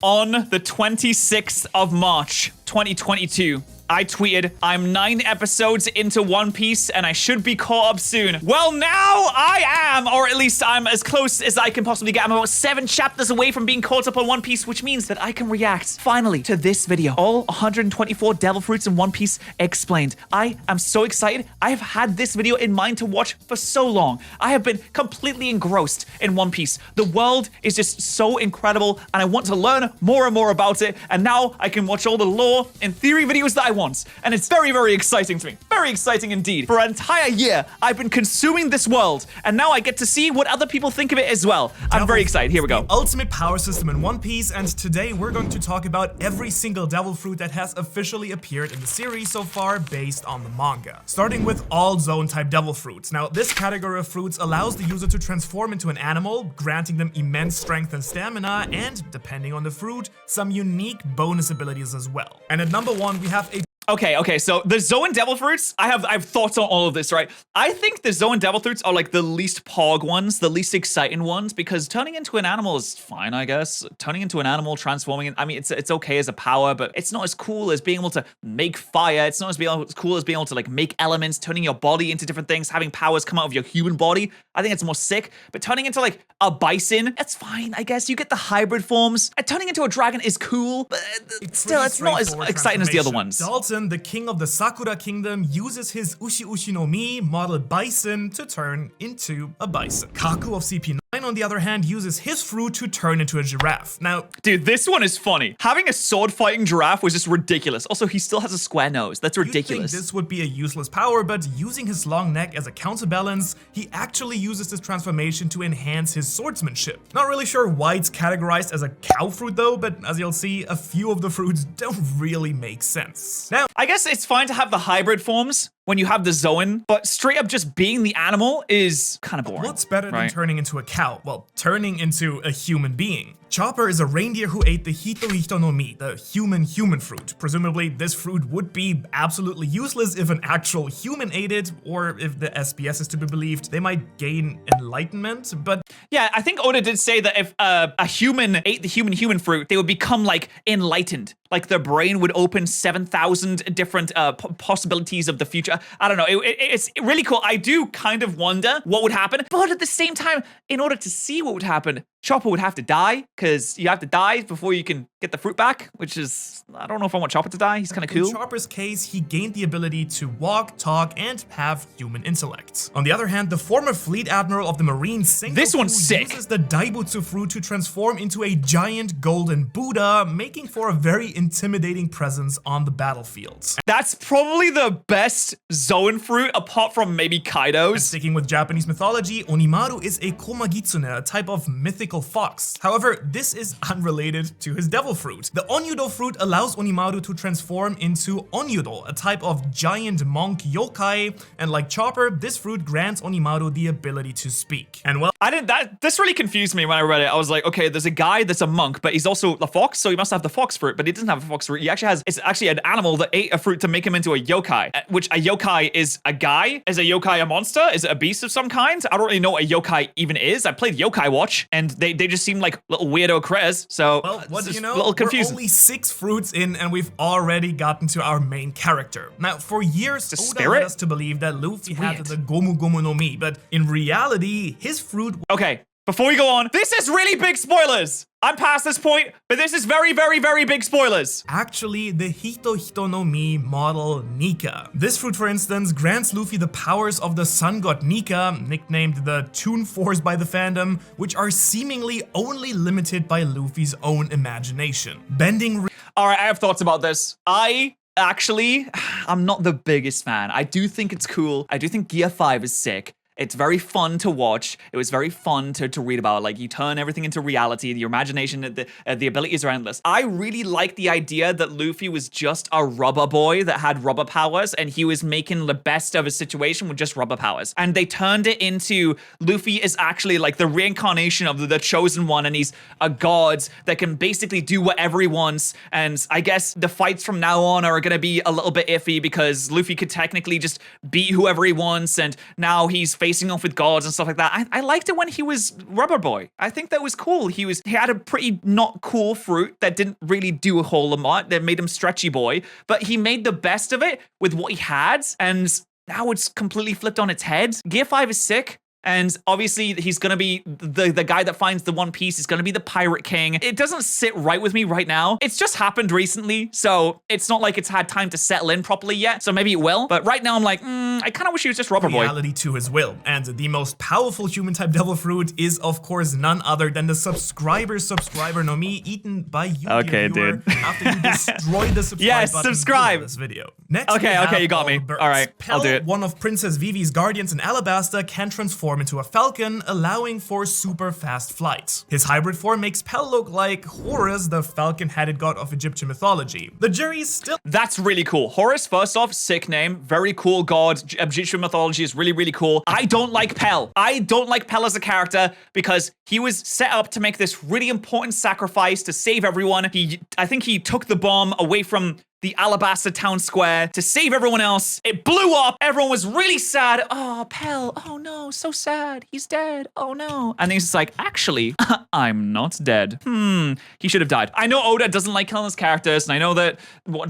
On the 26th of March, 2022, I tweeted, I'm 9 episodes into One Piece and I should be caught up soon. Well, now I am, or at least I'm as close as I can possibly get. I'm about 7 chapters away from being caught up on One Piece, which means that I can react, finally, to this video. All 124 devil fruits in One Piece explained. I am so excited. I have had this video in mind to watch for so long. I have been completely engrossed in One Piece. The world is just so incredible and I want to learn more and more about it. And now I can watch all the lore and theory videos that I want. And it's very, very exciting to me. Very exciting indeed. For an entire year, I've been consuming this world, and now I get to see what other people think of it as well. I'm very excited. Here we go. The ultimate power system in One Piece, and today we're going to talk about every single devil fruit that has officially appeared in the series so far based on the manga. Starting with all Zoan type devil fruits. Now, this category of fruits allows the user to transform into an animal, granting them immense strength and stamina, and, depending on the fruit, some unique bonus abilities as well. And at number 1, we have a Okay, so the Zoan devil fruits, I have thoughts on all of this, right? I think the Zoan devil fruits are like the least pog ones, the least exciting ones, because turning into an animal is fine, I guess. Turning into an animal, transforming, I mean, it's okay as a power, but it's not as cool as being able to make fire. It's not as cool as being able to like make elements, turning your body into different things, having powers come out of your human body. I think it's more sick, but turning into like a bison, that's fine, I guess. You get the hybrid forms. And turning into a dragon is cool, but still, it's not as exciting as the other ones. Dalton, the king of the Sakura Kingdom, uses his Ushi Ushi no Mi model bison to turn into a bison. Kaku of CP9, on the other hand, uses his fruit to turn into a giraffe. Now, dude, this one is funny. Having a sword fighting giraffe was just ridiculous. Also, he still has a square nose. That's ridiculous. You'd think this would be a useless power, but using his long neck as a counterbalance, he actually uses this transformation to enhance his swordsmanship. Not really sure why it's categorized as a cow fruit though, but as you'll see, a few of the fruits don't really make sense. Now, I guess it's fine to have the hybrid forms when you have the Zoan, but straight up just being the animal is kind of boring. What's better than turning into a cow? Well, turning into a human being. Chopper is a reindeer who ate the Hito Hito no Mi, the human fruit. Presumably, this fruit would be absolutely useless if an actual human ate it, or if the SBS is to be believed, they might gain enlightenment, but... Yeah, I think Oda did say that if a human ate the human fruit, they would become, like, enlightened. Like, their brain would open 7,000 different possibilities of the future. I don't know, it's really cool. I do kind of wonder what would happen, but at the same time, in order to see what would happen, Chopper would have to die, because you have to die before you can get the fruit back, which is, I don't know if I want Chopper to die. He's kind of cool. In Chopper's case, he gained the ability to walk, talk, and have human intellect. On the other hand, the former fleet admiral of the Marine Sengoku uses the Daibutsu fruit to transform into a giant golden Buddha, making for a very intimidating presence on the battlefield. That's probably the best Zoan fruit, apart from maybe Kaido's. And sticking with Japanese mythology, Onimaru is a Komagitsune, a type of mythical fox. However, this is unrelated to his devil fruit. The Onyudo fruit allows Onimaru to transform into Onyudo, a type of giant monk yokai, and like Chopper, this fruit grants Onimaru the ability to speak. And well, this really confused me when I read it. I was like, okay, there's a guy that's a monk, but he's also a fox, so he must have the fox fruit, but he doesn't have a fox fruit. It's actually an animal that ate a fruit to make him into a yokai, which a yokai is a guy. Is a yokai a monster? Is it a beast of some kind? I don't really know what a yokai even is. I played Yokai Watch, and they just seem like little weirdo critters, so well, what do you know? A little confusing. We're only 6 fruits in, and we've already gotten to our main character. Now, for years, Oda led us to believe that Luffy had the Gomu Gomu no Mi, but in reality, his fruit... Okay, before we go on, this is really big spoilers! I'm past this point, but this is very, very, very big spoilers. Actually, the Hito Hito no Mi model Nika. This fruit, for instance, grants Luffy the powers of the sun god Nika, nicknamed the Toon Force by the fandom, which are seemingly only limited by Luffy's own imagination. Alright, I have thoughts about this. I'm not the biggest fan. I do think it's cool. I do think Gear 5 is sick. It's very fun to watch. It was very fun to read about. Like, you turn everything into reality. Your imagination, the abilities are endless. I really like the idea that Luffy was just a rubber boy that had rubber powers, and he was making the best of his situation with just rubber powers. And they turned it into Luffy is actually like the reincarnation of the chosen one, and he's a god that can basically do whatever he wants. And I guess the fights from now on are gonna be a little bit iffy because Luffy could technically just beat whoever he wants, and now he's facing facing off with gods and stuff like that. I liked it when he was Rubber Boy. I think that was cool. He had a pretty not cool fruit that didn't really do a whole lot, that made him Stretchy Boy, but he made the best of it with what he had, and now it's completely flipped on its head. Gear 5 is sick. And obviously, he's going to be the guy that finds the One Piece. He's going to be the Pirate King. It doesn't sit right with me right now. It's just happened recently, so it's not like it's had time to settle in properly yet. So maybe it will. But right now, I'm like, I kind of wish he was just Rubber Boy. Reality to his will. And the most powerful human-type devil fruit is, of course, none other than the subscriber no me, eaten by you, okay, viewer, dude. After you destroyed the subscribe button subscribe. in this video. Next, okay, you got me. Birds. All right, Pell, I'll do it. one of Princess Vivi's guardians in Alabasta, can transform into a falcon, allowing for super fast flight. His hybrid form makes Pell look like Horus, the falcon-headed god of Egyptian mythology. The jury's still— That's really cool. Horus, first off, sick name. Very cool god. Egyptian mythology is really, really cool. I don't like Pell. I don't like Pell as a character because he was set up to make this really important sacrifice to save everyone. I think he took the bomb away from the Alabasta town square to save everyone else. It blew up. Everyone was really sad. Oh, Pell. Oh no, so sad. He's dead. Oh no. And then he's just like, actually, I'm not dead. He should have died. I know Oda doesn't like killing his characters, and I know that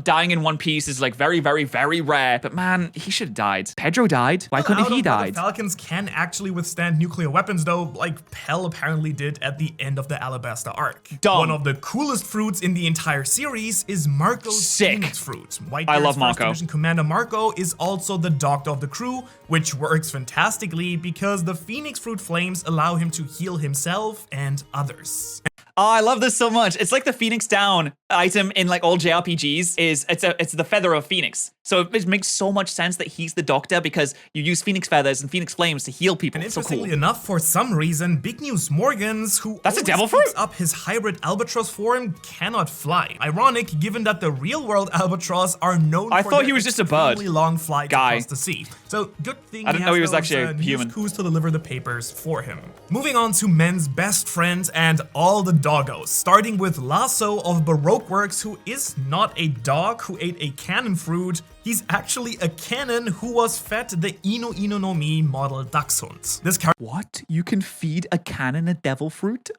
dying in One Piece is like very, very, very rare. But man, he should have died. Pedro died. Why couldn't he die? Falcons can actually withstand nuclear weapons, though, like Pell apparently did at the end of the Alabasta arc. Dumb. One of the coolest fruits in the entire series is Marco's Sick. fruit. I love Marco. First Division Commander Marco is also the doctor of the crew, which works fantastically because the Phoenix fruit flames allow him to heal himself and others. Oh, I love this so much. It's like the Phoenix Down item in like all JRPGs. It's the feather of Phoenix. So it makes so much sense that he's the doctor because you use Phoenix feathers and Phoenix flames to heal people. And It's so cool. interestingly enough, for some reason, Big News Morgans, who That's a always devil fruit? picks up his hybrid albatross form, cannot fly. Ironic, given that the real-world albatross are known I for thought their he was just a bird. extremely long flights Guy. across the sea. So good thing I didn't know he was actually a human. News to deliver the papers for him. Moving on to men's best friend and all the doggos, starting with Lasso of Baroque Works, who is not a dog who ate a cannon fruit. He's actually a cannon who was fed the Ino Ino no Mi model Dachshund. This character— What? You can feed a cannon a devil fruit?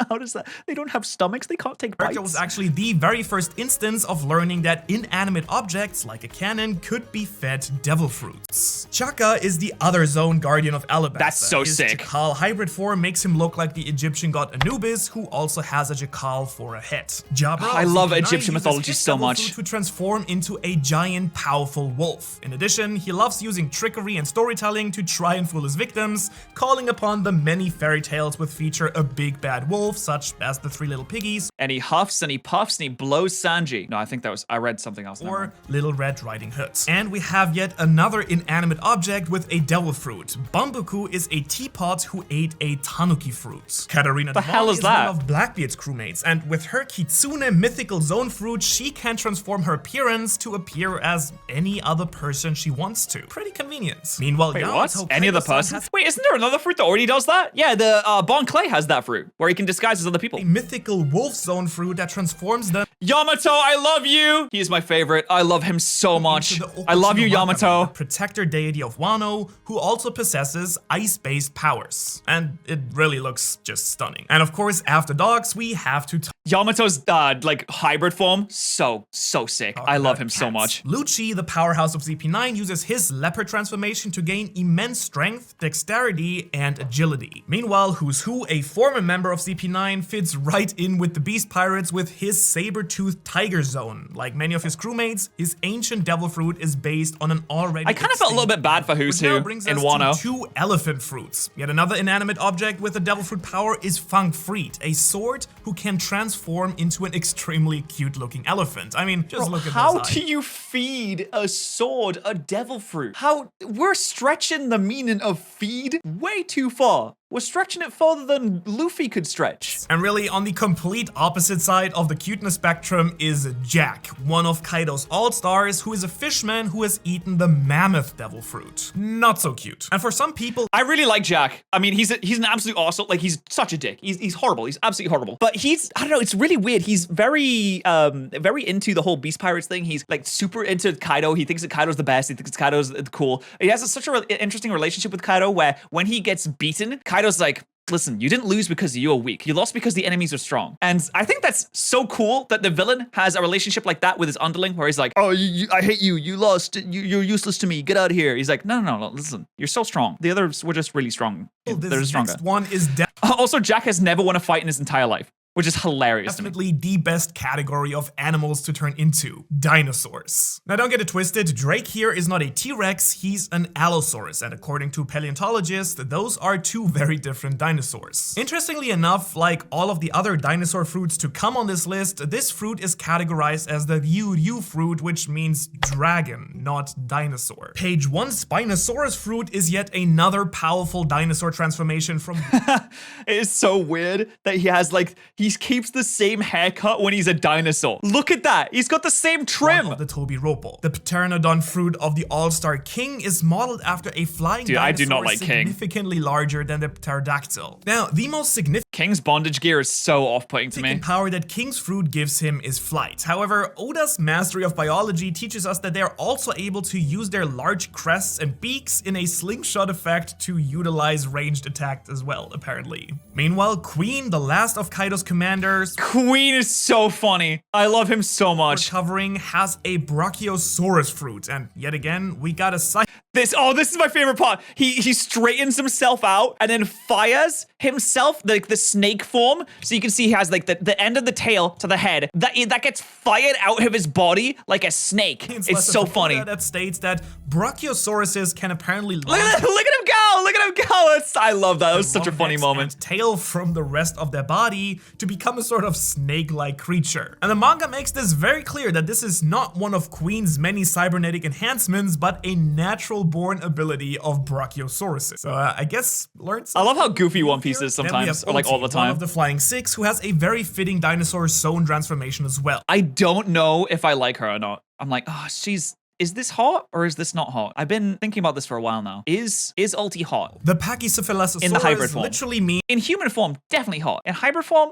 How does that? They don't have stomachs. They can't take bites. was actually the very first instance of learning that inanimate objects like a cannon could be fed devil fruits. Chaka is the other Zoan guardian of Alabasta. That's so His sick. Jakal hybrid form makes him look like the Egyptian god Anubis, who also has a Jakal for a head. Jabra I of love CP9 Egyptian uses mythology his so devil much. fruit to transform into a giant, powerful wolf. In addition, he loves using trickery and storytelling to try and fool his victims, calling upon the many fairy tales which feature a big bad wolf, such as the Three Little Piggies, And he huffs and he puffs and he blows Sanji. No, I think I read something else. Never mind. or Little Red Riding Hood. And we have yet another inanimate object with a devil fruit. Bambuku is a teapot who ate a tanuki fruit. Katarina The hell is that? one of Blackbeard's crewmates, and with her Kitsune mythical zone fruit, she can transform her appearance to appear as any other person she wants to. Pretty convenient. Meanwhile, Wait, Yamato what? Any other Kaido-san person? has Wait, isn't there another fruit that already does that? Yeah, the Bon Clay has that fruit where he can disguise as other people. a mythical wolf zone fruit that transforms them Yamato, I love you. He is my favorite. I love him so much. into the I love you, Okutsu no Wakame, Yamato. the protector deity of Wano, who also possesses ice-based powers. And it really looks just stunning. And of course, after dogs, we have to talk Yamato's like hybrid form, so sick. I love him so much. Lucci, the powerhouse of ZP9, uses his leopard transformation to gain immense strength, dexterity, and agility. Meanwhile, Who's Who, a former member of ZP9, fits right in with the Beast Pirates with his saber-toothed tiger zone. Like many of his crewmates, his ancient devil fruit is based on an already I kind of felt a little bit bad for Who's which now Who brings in us Wano. to two elephant fruits. Yet another inanimate object with a devil fruit power is Fang Freed, a sword who can transform into an extremely cute-looking elephant. I mean, just look at How those do eyes. you feed a sword a devil fruit? How we're stretching the meaning of feed way too far. we're stretching it further than Luffy could stretch. And really, on the complete opposite side of the cuteness spectrum is Jack, one of Kaido's all-stars, who is a fishman who has eaten the mammoth devil fruit. Not so cute. And for some people, I really like Jack. I mean, he's an absolute arsehole. Like, he's such a dick. He's horrible. He's absolutely horrible. But I don't know, it's really weird. He's very into the whole Beast Pirates thing. He's like super into Kaido. He thinks that Kaido's the best. He thinks Kaido's cool. He has such an interesting relationship with Kaido where when he gets beaten, Kaido's like, listen, you didn't lose because you were weak. You lost because the enemies are strong. And I think that's so cool that the villain has a relationship like that with his underling where he's like, oh, I hate you. You lost. You're useless to me. Get out of here. He's like, no, listen, you're so strong. The others were just really strong. They're stronger. Next one is also, Jack has never won a fight in his entire life, which is hilarious. Definitely the best category of animals to turn into, dinosaurs. Now don't get it twisted, Drake here is not a T-Rex, he's an Allosaurus, and according to paleontologists, those are two very different dinosaurs. Interestingly enough, like all of the other dinosaur fruits to come on this list, this fruit is categorized as the Ryu fruit, which means dragon, not dinosaur. Page 1 Spinosaurus fruit is yet another powerful dinosaur transformation from It is so weird that he has like, he keeps the same haircut when he's a dinosaur. Look at that. He's got the same trim. Of the Tobiropo. The Pteranodon fruit of the All-Star King is modeled after a flying dinosaur I do not like significantly larger than the pterodactyl. Now, the most significant King's bondage gear is so off-putting to me. power that King's fruit gives him is flight. However, Oda's mastery of biology teaches us that they are also able to use their large crests and beaks in a slingshot effect to utilize ranged attacks as well, apparently. Meanwhile, Queen, the last of Kaido's commanders, Queen is so funny. I love him so much. covering, has a Brachiosaurus fruit, and yet again, we got a sight. This is my favorite part. He straightens himself out and then fires himself, like the snake form. So you can see he has like the end of the tail to the head. That gets fired out of his body like a snake. It's so funny. That states that Brachiosauruses can apparently Look at him go! Look at him go! I love that. That was such a funny moment. Tail from the rest of their body to become a sort of snake-like creature. And the manga makes this very clear that this is not one of Queen's many cybernetic enhancements, but a natural-born ability of Brachiosauruses. So I guess learn something. I love how goofy One Piece is sometimes, or like all the time. One of the Flying Six, who has a very fitting dinosaur Zoan transformation as well. I don't know if I like her or not. I'm like, oh, is this hot or is this not hot? I've been thinking about this for a while now. Is Ulti hot? The Pachycephalosaurus in the hybrid form literally means in human form, definitely hot. In hybrid form,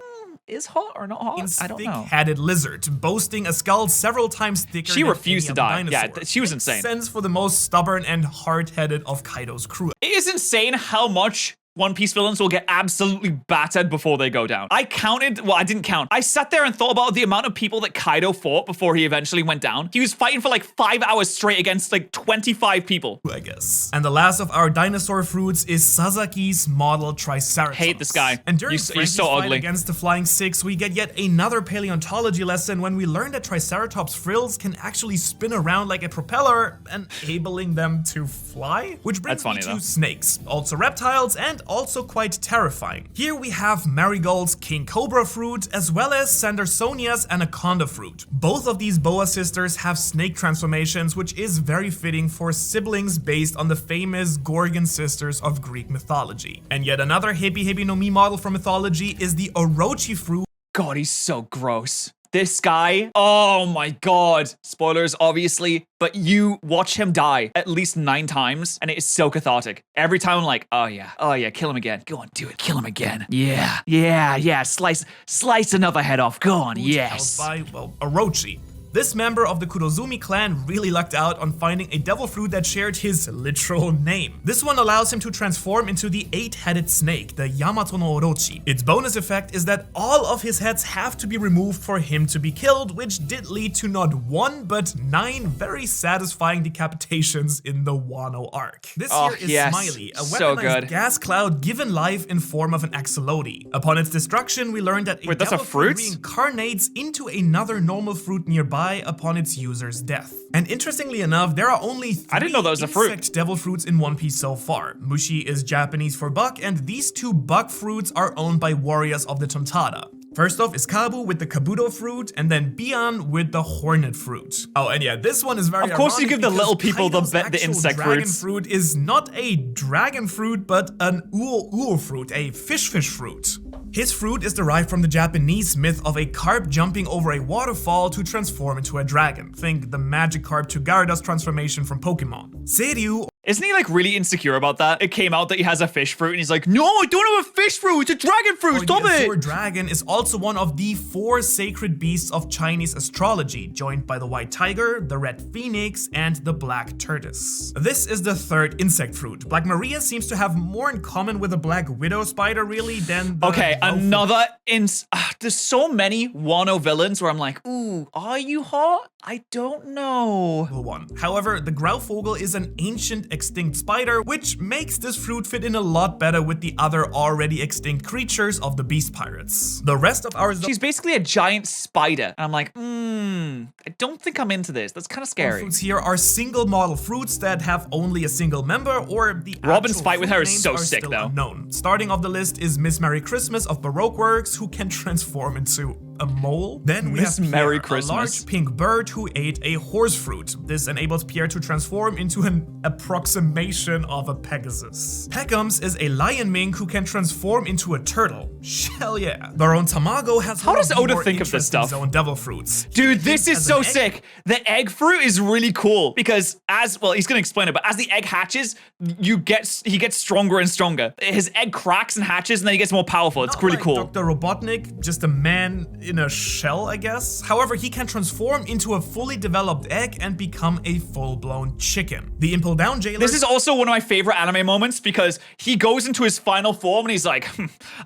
is hot or not hot? I don't know. Thick-headed lizard, boasting a skull several times thicker. She than refused to any die. other Yeah, she was insane. Makes sense for the most stubborn and hard-headed of Kaido's crew. It is insane how much One Piece villains will get absolutely battered before they go down. I didn't count. I sat there and thought about the amount of people that Kaido fought before he eventually went down. He was fighting for like 5 hours straight against like 25 people. I guess. And the last of our dinosaur fruits is Sasaki's model Triceratops. Hate this guy. And during you're so fight ugly. against the Flying Six, we get yet another paleontology lesson when we learn that Triceratops frills can actually spin around like a propeller, enabling them to fly. Which brings me to snakes, also reptiles, and also quite terrifying. Here we have Marigold's King Cobra fruit, as well as Sandersonia's Anaconda fruit. Both of these boa sisters have snake transformations, which is very fitting for siblings based on the famous Gorgon sisters of Greek mythology. And yet another Hebi no Mi model from mythology is the Orochi fruit. God, he's so gross. This guy, oh my god. Spoilers, obviously, but you watch him die at least 9 times, and it is so cathartic. Every time I'm like, oh yeah, kill him again. Go on, do it, kill him again. Yeah, slice another head off. Go on, yes. Held by, well, Orochi. This member of the Kurozumi clan really lucked out on finding a devil fruit that shared his literal name. This one allows him to transform into the 8-headed snake, the Yamato no Orochi. Its bonus effect is that all of his heads have to be removed for him to be killed, which did lead to not 1 but 9 very satisfying decapitations in the Wano arc. This here is Smiley, a weaponized gas cloud given life in form of an axolotl. Upon its destruction, we learned that a devil fruit reincarnates into another normal fruit nearby upon its user's death. And interestingly enough, there are only 3 I didn't know that was a fruit. insect devil fruits in One Piece so far. Mushi is Japanese for buck, and these 2 buck fruits are owned by warriors of the Tontada. First off is Kabu with the Kabuto fruit, and then Bian with the hornet fruit. Oh, and yeah, this one is very Of course you give the little people Kaido's the actual insect dragon fruits. fruit is not a dragon fruit, but an uo fruit, a fish fruit. His fruit is derived from the Japanese myth of a carp jumping over a waterfall to transform into a dragon. Think the Magikarp to Gyarados transformation from Pokemon. Seiryu. Isn't he like really insecure about that? It came out that he has a fish fruit and he's like, no, I don't have a fish fruit, it's a dragon fruit, stop The it! Azure Dragon is also one of the 4 sacred beasts of Chinese astrology, joined by the white tiger, the red phoenix, and the black tortoise. This is the 3rd insect fruit. Black Maria seems to have more in common with the black widow spider really than the Okay, another there's so many Wano villains where I'm like, ooh, are you hot? I don't know. one. However, the Grauvogel is an ancient extinct spider, which makes this fruit fit in a lot better with the other already extinct creatures of the Beast Pirates. The rest of our She's basically a giant spider. And I'm like, I don't think I'm into this. That's kind of scary. fruits here are single model fruits that have only a single member, or the Robin's actual fight with fruit her is names so are sick, still though. Unknown. Starting off the list is Miss Merry Christmas of Baroque Works, who can transform into a mole. Then we Miss have Merry Pierre, Christmas. a large pink bird who ate a horse fruit. This enables Pierre to transform into an approximation of a Pegasus. Peckums is a lion mink who can transform into a turtle. Hell yeah. Baron Tamago has How one does of the Oda more think of this interesting stuff? Zone devil fruits. Dude, this is As so an egg- sick. The egg fruit is really cool because he's gonna explain it, but as the egg hatches, he gets stronger and stronger. His egg cracks and hatches and then he gets more powerful. It's Not really like cool. Dr. Robotnik, just a man in a shell, I guess. However, he can transform into a fully developed egg and become a full-blown chicken. The Impel Down Jailer. This is also one of my favorite anime moments because he goes into his final form and he's like,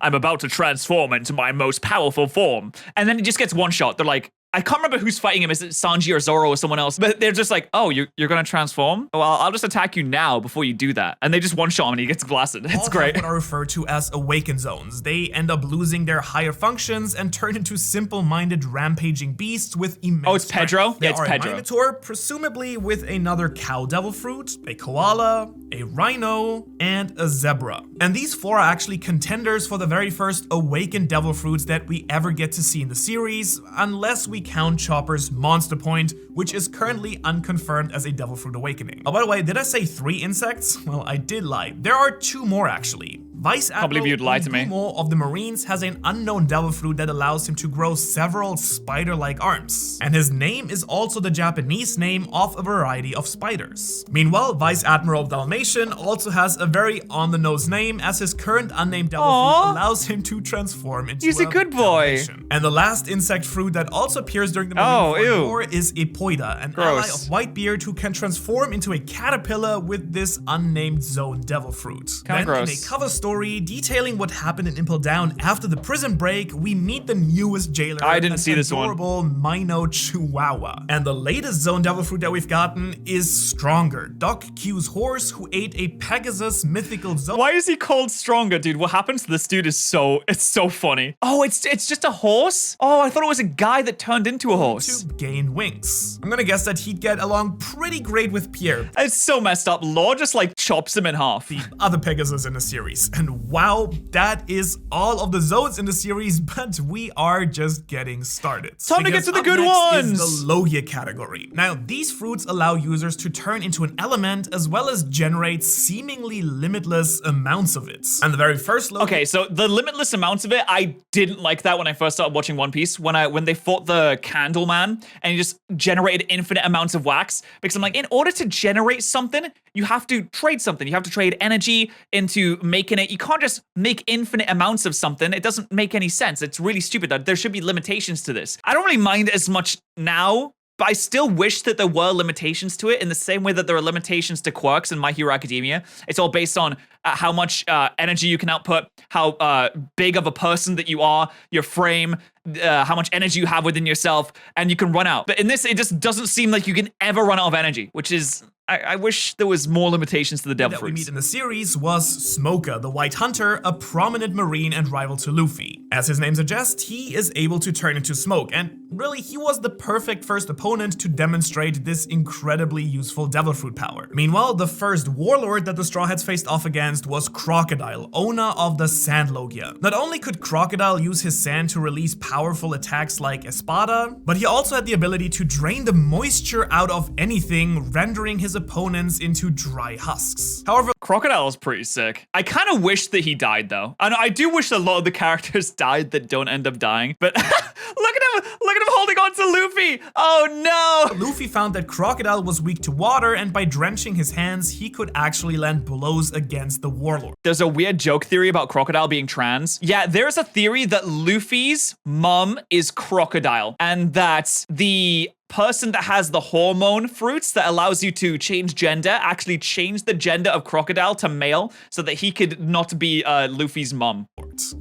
I'm about to transform into my most powerful form. And then he just gets one shot. They're like, I can't remember who's fighting him. Is it Sanji or Zoro or someone else? But they're just like, oh, you're gonna transform? Well, I'll just attack you now before you do that. And they just one-shot him and he gets blasted. It's all great. have what are referred to as awakened zones. They end up losing their higher functions and turn into simple-minded rampaging beasts with immense Oh, it's Pedro? strength. They Yeah, it's are Pedro. a Minotaur, presumably with another cow devil fruit, a koala, a rhino, and a zebra. And these 4 are actually contenders for the very first awakened devil fruits that we ever get to see in the series, unless we count Chopper's Monster Point, which is currently unconfirmed as a devil fruit awakening. Oh, by the way, did I say 3 insects? Well, I did lie. There are 2 more actually. Vice Admiral believe you'd lie to me. Ugumo of the Marines has an unknown devil fruit that allows him to grow several spider-like arms. And his name is also the Japanese name of a variety of spiders. Meanwhile, Vice Admiral Dalmatian also has a very on-the-nose name, as his current unnamed devil fruit allows him to transform into He's a good boy. Dalmatian. And the last insect fruit that also appears during the Oh, Marine ew. War is Epoida, an ally Gross. of Whitebeard who can transform into a caterpillar with this unnamed zone devil fruit. Kinda Then in gross. a cover story detailing what happened in Impel Down after the prison break, we meet the newest jailer. I didn't an see this one. adorable Mino Chihuahua. And the latest zone devil fruit that we've gotten is Stronger, Doc Q's horse who ate a Pegasus mythical zone. Why is he called Stronger, dude? What happens to this dude is it's so funny. Oh, it's just a horse? Oh, I thought it was a guy that turned into a horse. To gain wings. I'm gonna guess that he'd get along pretty great with Pierre, It's so messed up. Law just like chops him in half. the other Pegasus in the series. And wow, that is all of the zones in the series, but we are just getting started. Time to get Because to the up good next ones! Is the Logia category. Now, these fruits allow users to turn into an element as well as generate seemingly limitless amounts of it. And the very first Logia. Okay, so the limitless amounts of it, I didn't like that when I first started watching One Piece. When they fought the Candle Man and he just generated infinite amounts of wax. Because I'm like, in order to generate something, you have to trade something. You have to trade energy into making it. You can't just make infinite amounts of something. It doesn't make any sense. It's really stupid. There should be limitations to this. I don't really mind it as much now, but I still wish that there were limitations to it in the same way that there are limitations to quirks in My Hero Academia. It's all based on how much energy you can output, how big of a person that you are, your frame, how much energy you have within yourself, and you can run out. But in this, it just doesn't seem like you can ever run out of energy, which is I wish there was more limitations to the devil that we fruits. meet in the series was Smoker, the White Hunter, a prominent marine and rival to Luffy. As his name suggests, he is able to turn into smoke, and really he was the perfect first opponent to demonstrate this incredibly useful devil fruit power. Meanwhile, the first warlord that the Straw Hats faced off against was Crocodile, owner of the Sand Logia. Not only could Crocodile use his sand to release powerful attacks like Espada, but he also had the ability to drain the moisture out of anything, rendering his opponents into dry husks. However, Crocodile is pretty sick. I kind of wish that he died though. And I do wish a lot of the characters died that don't end up dying. But look at him holding on to Luffy. Oh no. Luffy found that Crocodile was weak to water, and by drenching his hands, he could actually land blows against the warlord. There's a weird joke theory about Crocodile being trans. Yeah, there's a theory that Luffy's mom is Crocodile, and that the person that has the hormone fruits that allows you to change gender actually changed the gender of Crocodile to male so that he could not be Luffy's mom.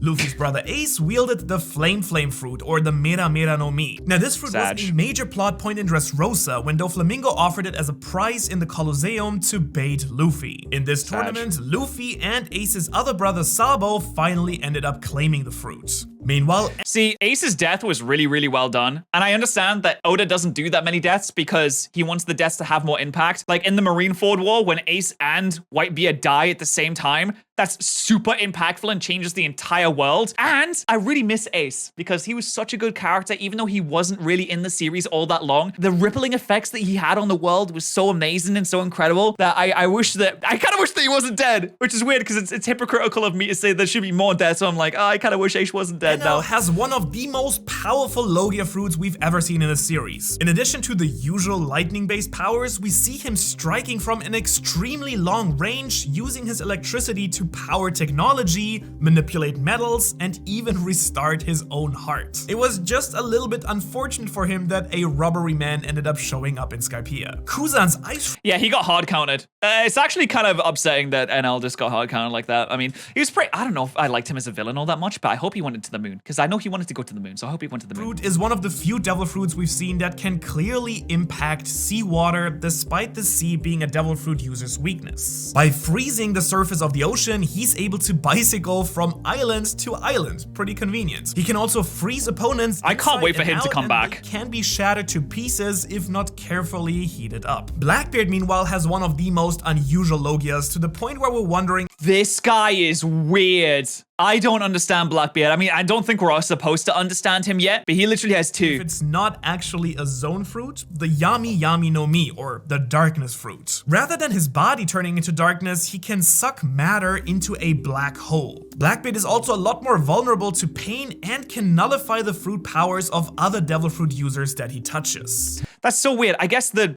Luffy's brother Ace wielded the Flame fruit, or the Mera Mera no Mi. Now this fruit was a major plot point in Dressrosa when Doflamingo offered it as a prize in the Colosseum to bait Luffy. In this tournament, Luffy and Ace's other brother Sabo finally ended up claiming the fruit. Meanwhile, see, Ace's death was really, really well done. And I understand that Oda doesn't do that many deaths because he wants the deaths to have more impact. Like in the Marineford War, when Ace and Whitebeard die at the same time, that's super impactful and changes the entire world. And I really miss Ace because he was such a good character, even though he wasn't really in the series all that long. The rippling effects that he had on the world was so amazing and so incredible that I kind of wish that he wasn't dead, which is weird because it's hypocritical of me to say there should be more death. So I'm like, oh, I kind of wish Ace wasn't dead now. Has one of the most powerful Logia fruits we've ever seen in a series. In addition to the usual lightning-based powers, we see him striking from an extremely long range, using his electricity to power technology, manipulate metals, and even restart his own heart. It was just a little bit unfortunate for him that a rubbery man ended up showing up in Skypiea. Kuzan's ice... Yeah, he got hard counted. It's actually kind of upsetting that NL just got hard counted like that. I mean, he was pretty... I don't know if I liked him as a villain all that much, but I hope he went to the moon, because I know he wanted to go to the moon, so I hope he went to the moon. Fruit is one of the few devil fruits we've seen that can clearly impact seawater, despite the sea being a devil fruit user's weakness. By freezing the surface of the ocean, he's able to bicycle from island to island. Pretty convenient. He can also freeze opponents. I can't wait for him to come back. They can be shattered to pieces if not carefully heated up. Blackbeard, meanwhile, has one of the most unusual Logias, to the point where we're wondering, this guy is weird. I don't understand Blackbeard. I mean, I don't think we're supposed to understand him yet, but he literally has two. If it's not actually a Zoan fruit, the Yami Yami no Mi, or the darkness fruit. Rather than his body turning into darkness, he can suck matter into a black hole. Blackbeard is also a lot more vulnerable to pain and can nullify the fruit powers of other devil fruit users that he touches. That's so weird. I guess the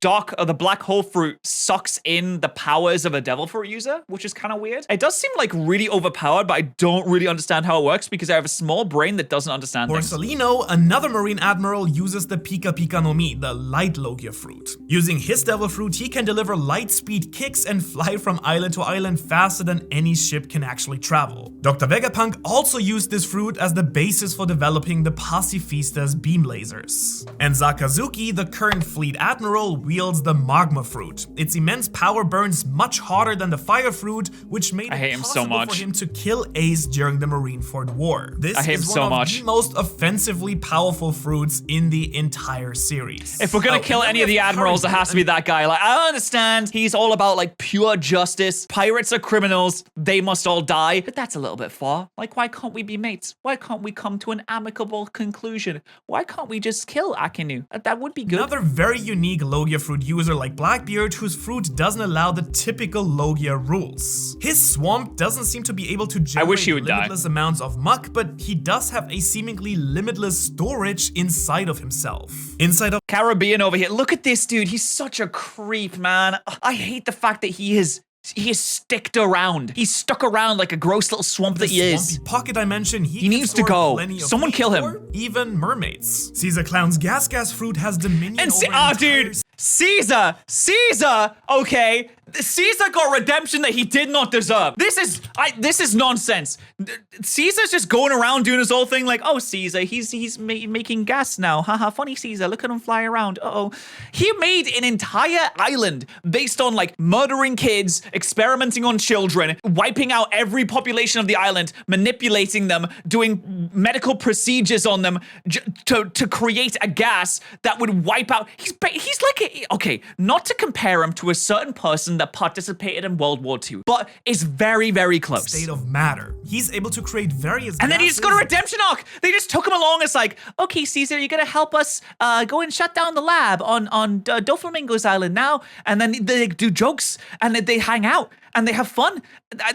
black hole fruit sucks in the powers of a devil fruit user, which is kind of weird. It does seem like really overpowered, but I don't really understand how it works because I have a small brain that doesn't understand things. Borsalino, another marine admiral, uses the Pika Pika no Mi, the light Logia fruit. Using his devil fruit, he can deliver light speed kicks and fly from island to island faster than any ship can actually travel. Dr. Vegapunk also used this fruit as the basis for developing the Pacifista's beam lasers. And Sakazuki, the current fleet admiral, wields the magma fruit. Its immense power burns much harder than the fire fruit, which made it possible for him to kill Ace during the Marineford War. This is one of the most offensively powerful fruits in the entire series. If we're gonna kill any of the admirals, it has to be that guy. Like, I understand he's all about like pure justice. Pirates are criminals. They must all die. But that's a little bit far. Like, why can't we be mates? Why can't we come to an amicable conclusion? Why can't we just kill Akinu? That would be good. Another very unique Logia fruit user like Blackbeard, whose fruit doesn't allow the typical Logia rules. His swamp doesn't seem to be able to generate limitless amounts of muck, but he does have a seemingly limitless storage inside of himself. Inside of Caribbean over here. Look at this dude. He's such a creep, man. I hate the fact that he is sticked around. He's stuck around like a gross little swamp that he is. Pocket dimension, he needs to go. Someone kill him. Even mermaids. Caesar Clown's gas fruit has dominion and over dude, Caesar, okay, Caesar got redemption that he did not deserve. This is nonsense. Caesar's just going around doing his whole thing like, oh, Caesar, he's making gas now. Haha, funny Caesar, look at him fly around. Uh-oh. He made an entire island based on like murdering kids, experimenting on children, wiping out every population of the island, manipulating them, doing medical procedures on them to create a gas that would wipe out. He's like, okay, not to compare him to a certain person that participated in World War II, but is very, very close. State of matter. He's able to create various and then he just got a redemption arc. They just took him along as like, okay, Caesar, you're gonna help us go and shut down the lab on Doflamingo's Island now. And then they do jokes and they hang out and they have fun.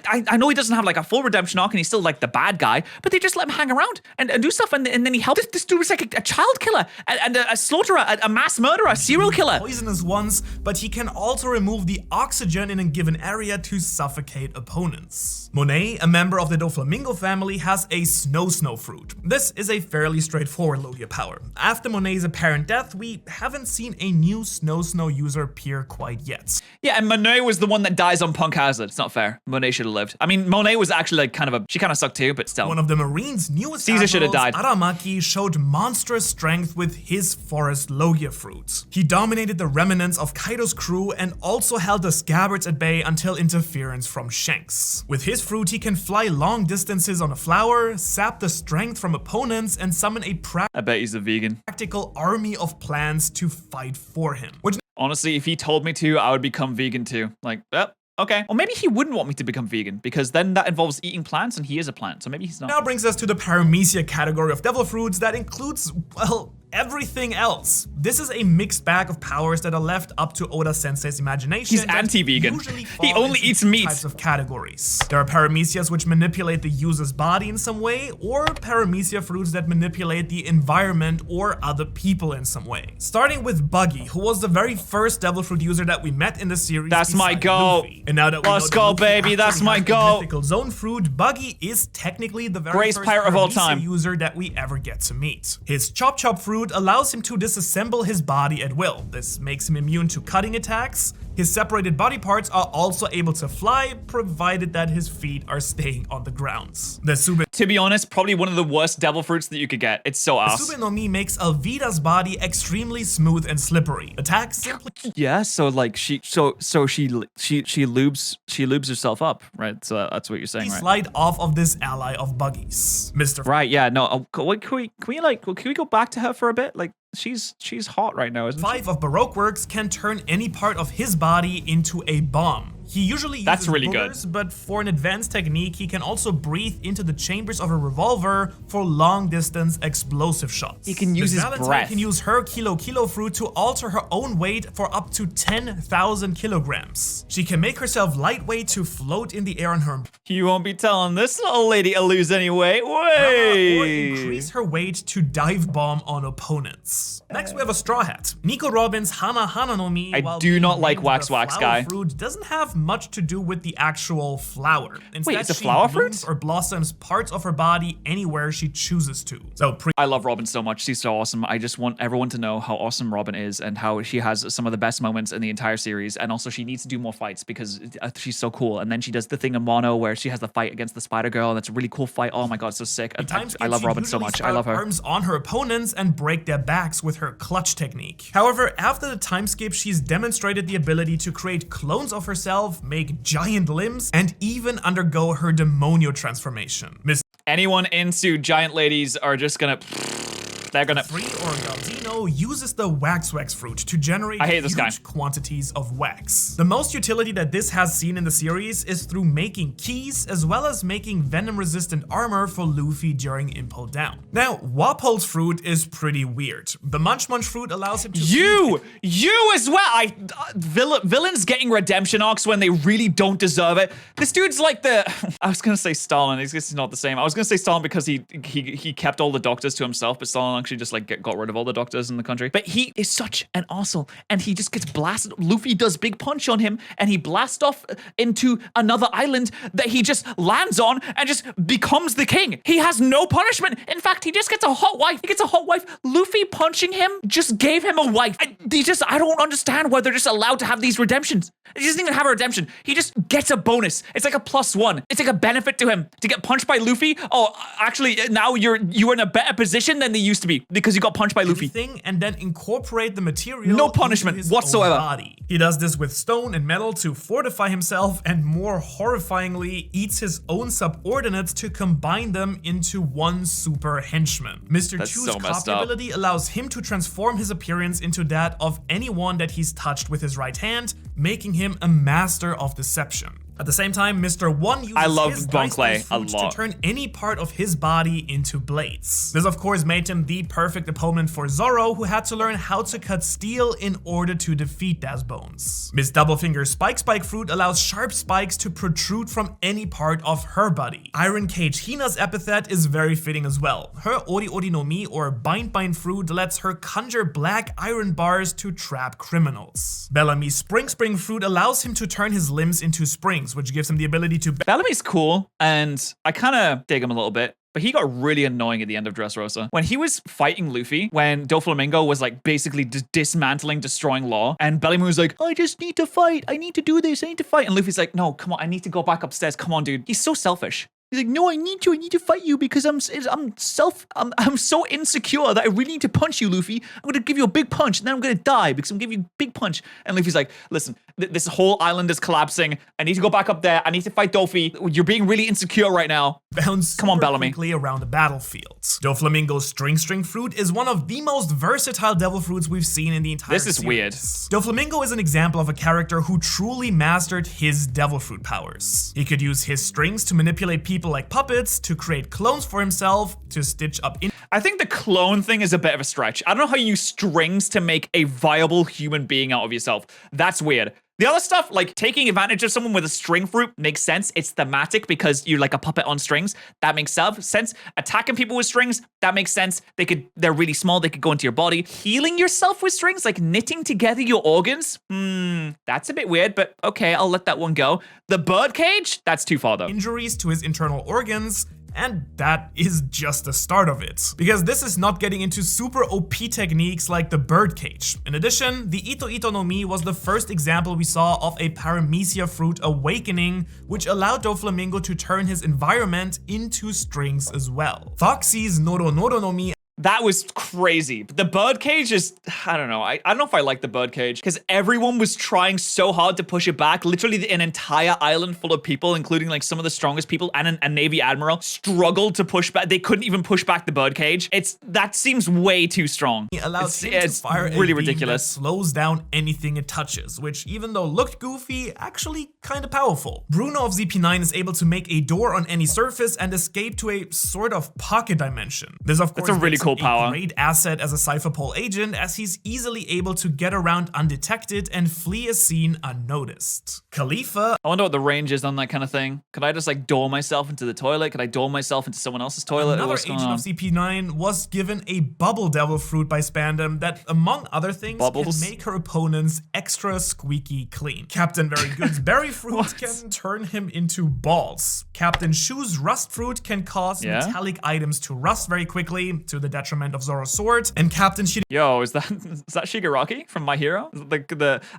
I know he doesn't have like a full redemption arc and he's still like the bad guy, but they just let him hang around and do stuff. And then he helped. This dude was like a child killer and a slaughterer, a mass murderer, a serial killer. Poisonous ones, but he can also remove the oxygen in a given area to suffocate opponents. Monet, a member of the Doflamingo family, has a snow fruit. This is a fairly straightforward Logia power. After Monet's apparent death, we haven't seen a new snow user appear quite yet. Yeah, and Monet was the one that dies on Punk Hazard. It's not fair. Monet should have lived. I mean, Monet was actually like she kind of sucked too, but still. One of the Marine's newest Caesar should have died. Aramaki showed monstrous strength with his forest Logia fruit. He dominated the remnants of Kaido's crew and also held the scabbards at bay until interference from Shanks. With his fruit, he can fly long distances on a flower, sap the strength from opponents, and summon a I bet he's a vegan. practical army of plants to fight for him. Which honestly, if he told me to, I would become vegan too. Like, okay. Or maybe he wouldn't want me to become vegan because then that involves eating plants and he is a plant. So maybe he's not. now brings us to the Paramecia category of devil fruits that includes, well, everything else. This is a mixed bag of powers that are left up to Oda Sensei's imagination. He's anti-vegan. He only eats meat. Types of categories. There are Paramecias which manipulate the user's body in some way, or Paramecia fruits that manipulate the environment or other people in some way. Starting with Buggy, who was the very first devil fruit user that we met in the series. That's my goal. And now that we Let's go, baby. That's my goal. Mythical Zone fruit, Buggy is technically the very Greatest first pirate of all Paramecia time. user that we ever get to meet. His Chop fruit allows him to disassemble his body at will. This makes him immune to cutting attacks. His separated body parts are also able to fly, provided that his feet are staying on the ground. To be honest, probably one of the worst devil fruits that you could get. It's so ass. The Sube no Mi makes Alvida's body extremely smooth and slippery. Attacks simply Yeah, so like she lubes herself up, right? So that's what you're saying, right? slide off of this ally of Buggy's. Mr. Right, yeah, no. Can we go back to her for a bit? Like she's hot right now, isn't she? 5 of Baroque Works can turn any part of his body into a bomb. He usually uses That's really boogers, good. but for an advanced technique, he can also breathe into the chambers of a revolver for long-distance explosive shots. He can use his Valentine breath. can use her Kilo fruit to alter her own weight for up to 10,000 kilograms. She can make herself lightweight to float in the air on her You won't be telling this little lady to lose any weight. or Way. increase her weight to dive bomb on opponents. Next, we have a Straw Hat. Nico Robin's Hana no Mi, I while do being not like named Wax the Wax flower guy. fruit, doesn't have much to do with the actual flower. Instead, it's a she flower blooms fruit? or blossoms parts of her body anywhere she chooses to. So I love Robin so much. She's so awesome. I just want everyone to know how awesome Robin is and how she has some of the best moments in the entire series. And also she needs to do more fights because she's so cool. And then she does the thing in Mono where she has the fight against the Spider Girl and it's a really cool fight. Oh my god, so sick. I love Robin so much. I love her. Arms on her opponents and break their backs with her clutch technique. However, after the time skip, she's demonstrated the ability to create clones of herself, make giant limbs, and even undergo her demonio transformation. Anyone into giant ladies are just gonna... They're gonna... Free or Galdino uses the wax fruit to generate I hate this huge guy. quantities of wax. The most utility that this has seen in the series is through making keys as well as making venom-resistant armor for Luffy during Impel Down. Now, Wapol's fruit is pretty weird. The Munch fruit allows him to You as well. Villains getting redemption arcs when they really don't deserve it. This dude's like the... I was gonna say Stalin. He's not the same. I was gonna say Stalin because he kept all the doctors to himself, but Stalin actually just like got rid of all the doctors in the country. But he is such an arsehole, and he just gets blasted. Luffy does big punch on him, and he blasts off into another island that he just lands on and just becomes the king. He has no punishment. In fact, he just gets a hot wife. He gets a hot wife. Luffy punching him just gave him a wife. I don't understand why they're just allowed to have these redemptions. He doesn't even have a redemption. He just gets a bonus. It's like a +1. It's like a benefit to him to get punched by Luffy. Oh, actually, now you're in a better position than they used to be because you got punched by Luffy. And then incorporate the material. No punishment into his whatsoever. Own body. He does this with stone and metal to fortify himself, and more horrifyingly, eats his own subordinates to combine them into one super henchman. Mr. Chu's copy ability allows him to transform his appearance into that of anyone that he's touched with his right hand, making him a master of deception. At the same time, Mr. One uses his dice fruits to turn any part of his body into blades. This of course made him the perfect opponent for Zoro, who had to learn how to cut steel in order to defeat Das Bones. Miss Doublefinger's Spike fruit allows sharp spikes to protrude from any part of her body. Iron Cage Hina's epithet is very fitting as well. Her Ori Ori no Mi or Bind fruit lets her conjure black iron bars to trap criminals. Bellamy's Spring fruit allows him to turn his limbs into springs, which gives him the ability to... Bellamy's cool, and I kind of dig him a little bit. But he got really annoying at the end of Dressrosa. When he was fighting Luffy, when Doflamingo was like basically dismantling, destroying Law, and Bellamy was like, I just need to fight. I need to do this. I need to fight. And Luffy's like, no, come on. I need to go back upstairs. Come on, dude. He's so selfish. He's like, no, I need to fight you because I'm so insecure that I really need to punch you, Luffy. I'm going to give you a big punch and then I'm going to die because I'm going to give you a big punch. And Luffy's like, listen, this whole island is collapsing. I need to go back up there. I need to fight Dofi. You're being really insecure right now. Come on, Bellamy. Quickly around the battlefield. Doflamingo's String fruit is one of the most versatile devil fruits we've seen in the entire series. This is weird. Doflamingo is an example of a character who truly mastered his devil fruit powers. He could use his strings to manipulate people like puppets, to create clones for himself, to stitch up in... I think the clone thing is a bit of a stretch. I don't know how you use strings to make a viable human being out of yourself. That's weird. The other stuff, like taking advantage of someone with a string fruit, makes sense. It's thematic because you're like a puppet on strings. That makes sense. Attacking people with strings, that makes sense. They're really small. They could go into your body. Healing yourself with strings, like knitting together your organs. That's a bit weird, but okay, I'll let that one go. The birdcage, that's too far though. Injuries to his internal organs. And that is just the start of it, because this is not getting into super OP techniques like the birdcage. In addition, the Ito Ito no Mi was the first example we saw of a Paramecia fruit awakening, which allowed Doflamingo to turn his environment into strings as well. Foxy's Noro Noro no Mi. That was crazy. The birdcage is, I don't know. I don't know if I like the birdcage because everyone was trying so hard to push it back. Literally an entire island full of people, including like some of the strongest people and a Navy Admiral, struggled to push back. They couldn't even push back the birdcage. That seems way too strong. He allows him to fire really ridiculous. That slows down anything it touches, which even though looked goofy, actually kind of powerful. Bruno of ZP9 is able to make a door on any surface and escape to a sort of pocket dimension. This of course is a really cool power. A great asset as a Cypher Pole agent, as he's easily able to get around undetected and flee a scene unnoticed. Khalifa. I wonder what the range is on that kind of thing. Could I just like door myself into the toilet? Could I door myself into someone else's toilet? Another agent of CP9 was given a bubble devil fruit by Spandam that, among other things, can make her opponents extra squeaky clean. Captain Very Good's berry fruit can turn him into balls. Captain Shu's rust fruit can cause metallic items to rust very quickly, to the detriment of Zoro's sword. And Captain Yo, is that Shigaraki from My Hero?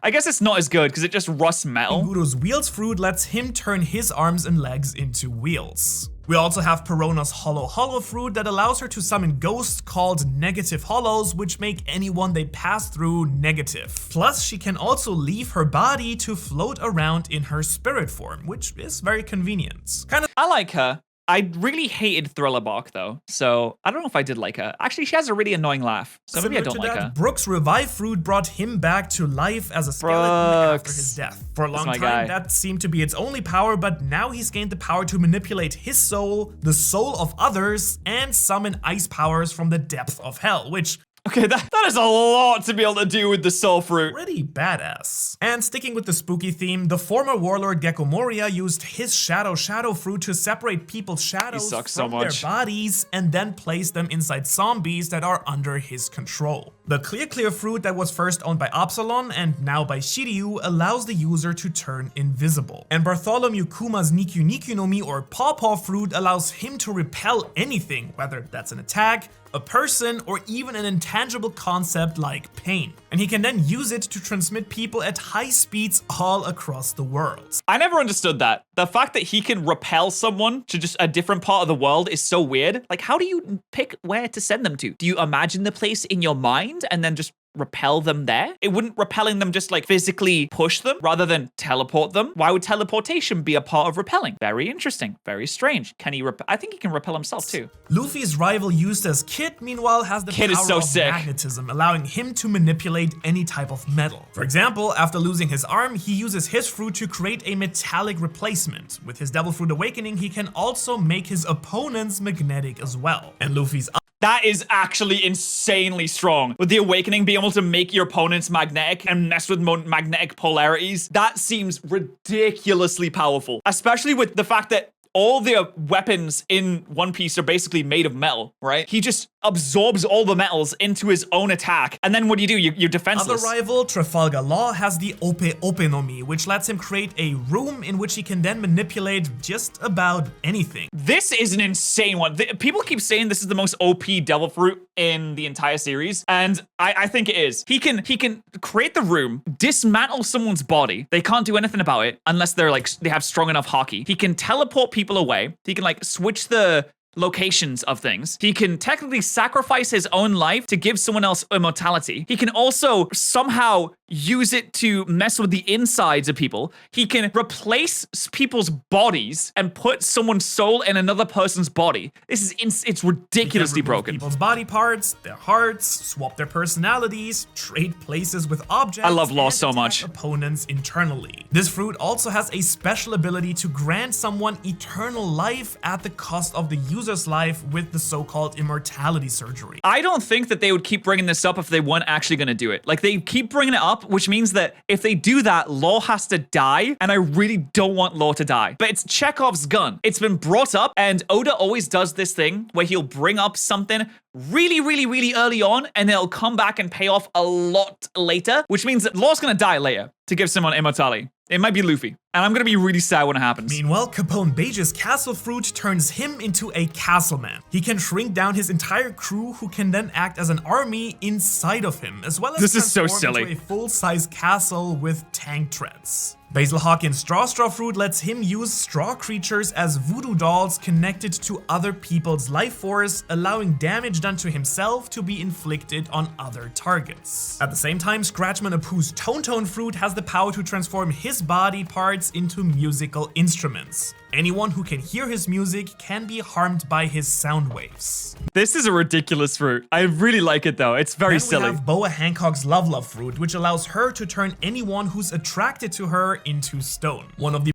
I guess it's not as good because it just rusts metal. Guru's wheels fruit lets him turn his arms and legs into wheels. We also have Perona's Hollow fruit that allows her to summon ghosts called negative hollows, which make anyone they pass through negative. Plus, she can also leave her body to float around in her spirit form, which is very convenient. I like her. I really hated Thriller Bark though, so I don't know if I did like her. Actually, she has a really annoying laugh, so maybe I don't like her. Brooks' Revive fruit brought him back to life as a skeleton after his death. For a long time, that seemed to be its only power, but now he's gained the power to manipulate his soul, the soul of others, and summon ice powers from the depth of hell, which Okay, that is a lot to be able to do with the soul fruit. Pretty badass. And sticking with the spooky theme, the former warlord Gecko Moria used his shadow fruit to separate people's shadows from their bodies and then place them inside zombies that are under his control. The clear fruit that was first owned by Absalon and now by Shiryu allows the user to turn invisible. And Bartholomew Kuma's Nikyu no Mi or Paw fruit allows him to repel anything, whether that's an attack, a person, or even an intangible concept like pain. And he can then use it to transmit people at high speeds all across the world. I never understood that. The fact that he can repel someone to just a different part of the world is so weird. Like, how do you pick where to send them to? Do you imagine the place in your mind and then just repel them there? It wouldn't repelling them just like physically push them rather than teleport them? Why would teleportation be a part of repelling? Very interesting, very strange. Can he I think he can repel himself too. Luffy's rival Eustace Kid, meanwhile, has the power of magnetism, allowing him to manipulate any type of metal. For example, after losing his arm, he uses his fruit to create a metallic replacement. With his Devil Fruit Awakening, he can also make his opponents magnetic as well. And Luffy's that is actually insanely strong. With the Awakening, being able to make your opponents magnetic and mess with magnetic polarities, that seems ridiculously powerful. Especially with the fact that all the weapons in One Piece are basically made of metal, right? He just absorbs all the metals into his own attack. And then what do? You're defenseless. Other rival, Trafalgar Law, has the Ope no Mi, which lets him create a room in which he can then manipulate just about anything. This is an insane one. People keep saying this is the most OP Devil Fruit in the entire series, and I think it is. He can create the room, dismantle someone's body. They can't do anything about it unless they have strong enough hockey. He can teleport people away. He can like switch the locations of things. He can technically sacrifice his own life to give someone else immortality. He can also somehow use it to mess with the insides of people. He can replace people's bodies and put someone's soul in another person's body. This is it's ridiculously broken. People's body parts, their hearts, swap their personalities, trade places with objects. I love Law so much. Opponents internally. This fruit also has a special ability to grant someone eternal life at the cost of the user's life with the so-called immortality surgery. I don't think that they would keep bringing this up if they weren't actually going to do it. Like, they keep bringing it up, which means that if they do that, Law has to die, and I really don't want Law to die. But it's Chekhov's gun. It's been brought up, and Oda always does this thing where he'll bring up something really early on, and it'll come back and pay off a lot later, which means that Law's gonna die later to give someone immortality. It might be Luffy, and I'm gonna be really sad when it happens. Meanwhile, Capone Beige's castle fruit turns him into a castleman. He can shrink down his entire crew, who can then act as an army inside of him, as well as this is so transform silly. into a full-size castle with tank treads. Basil Hawkins' Straw Fruit lets him use straw creatures as voodoo dolls connected to other people's life force, allowing damage done to himself to be inflicted on other targets. At the same time, Scratchman Apu's Tone Fruit has the power to transform his body parts into musical instruments. Anyone who can hear his music can be harmed by his sound waves. This is a ridiculous fruit. I really like it though. It's very silly. We have Boa Hancock's Love Fruit, which allows her to turn anyone who's attracted to her into stone. One of the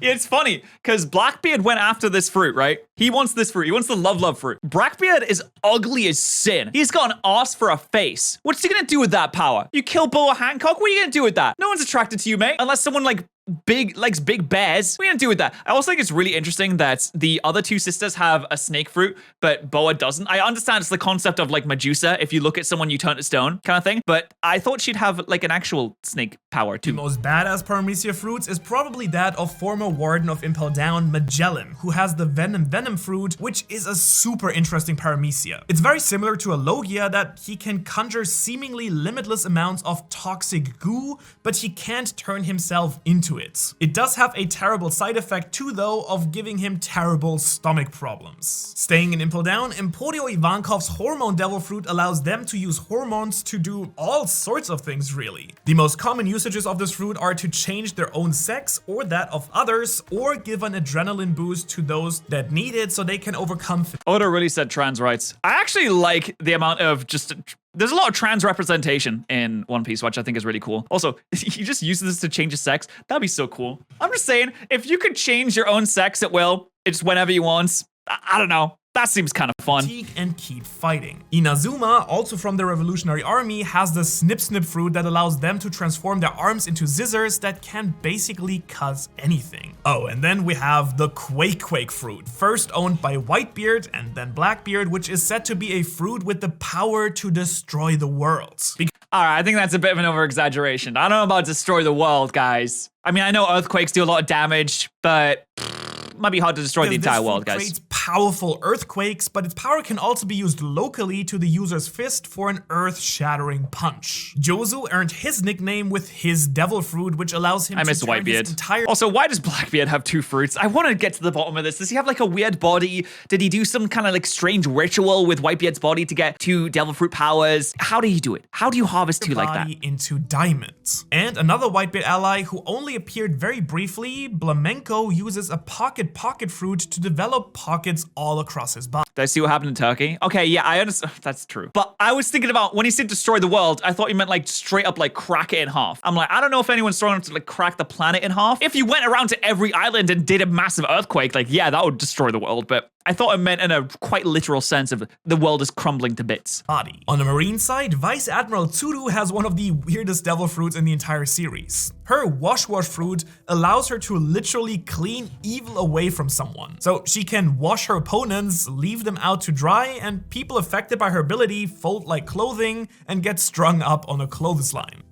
Yeah, it's funny because Blackbeard went after this fruit, right? He wants this fruit. He wants the love fruit. Blackbeard is ugly as sin. He's got an ass for a face. What's he gonna do with that power? You kill Boa Hancock? What are you gonna do with that? No one's attracted to you, mate, unless someone likes big bears. What are you gonna do with that? I also think it's really interesting that the other two sisters have a snake fruit, but Boa doesn't. I understand it's the concept of like Medusa. If you look at someone, you turn to stone kind of thing, but I thought she'd have like an actual snake power too. The most badass Paramecia fruits is probably that of former Warden of Impel Down, Magellan, who has the Venom fruit, which is a super interesting Paramecia. It's very similar to a Logia that he can conjure seemingly limitless amounts of toxic goo, but he can't turn himself into it. It does have a terrible side effect too though, of giving him terrible stomach problems. Staying in Impel Down, Emporio Ivankov's Hormone Devil Fruit allows them to use hormones to do all sorts of things really. The most common usages of this fruit are to change their own sex or that of others, or give an adrenaline boost to those that need it so they can overcome. Oda really said trans rights. I actually like the amount of there's a lot of trans representation in One Piece, which I think is really cool. Also, you just use this to change your sex. That'd be so cool. I'm just saying, if you could change your own sex at will, it's whenever you want. I don't know. That seems kind of fun. And keep fighting. Inazuma, also from the Revolutionary Army, has the Snip Snip fruit that allows them to transform their arms into scissors that can basically cut anything. Oh, and then we have the Quake fruit, first owned by Whitebeard and then Blackbeard, which is said to be a fruit with the power to destroy the world. Alright, I think that's a bit of an over-exaggeration. I don't know about destroy the world, guys. I mean, I know earthquakes do a lot of damage, but it might be hard to destroy the entire world, guys. Creates powerful earthquakes, but its power can also be used locally to the user's fist for an earth-shattering punch. Jozu earned his nickname with his devil fruit, which allows him to turn his entire— Also, why does Blackbeard have 2 fruits? I want to get to the bottom of this. Does he have like a weird body? Did he do some kind of like strange ritual with Whitebeard's body to get 2 devil fruit powers? How do you do it? How do you harvest 2 like that? Into diamonds. And another Whitebeard ally who only appeared very briefly, Blamenko, uses a pocket fruit to develop pockets all across his body. Did I see what happened in Turkey? Okay, yeah, I understand. That's true. But I was thinking about when he said destroy the world, I thought he meant like straight up like crack it in half. I'm like, I don't know if anyone's strong enough to like crack the planet in half. If you went around to every island and did a massive earthquake, like, yeah, that would destroy the world. But I thought it meant in a quite literal sense of the world is crumbling to bits. On the marine side, Vice Admiral Tsuru has one of the weirdest devil fruits in the entire series. Her Wash fruit allows her to literally clean evil away from someone. So she can wash her opponents, leave them out to dry, and people affected by her ability fold like clothing and get strung up on a clothesline.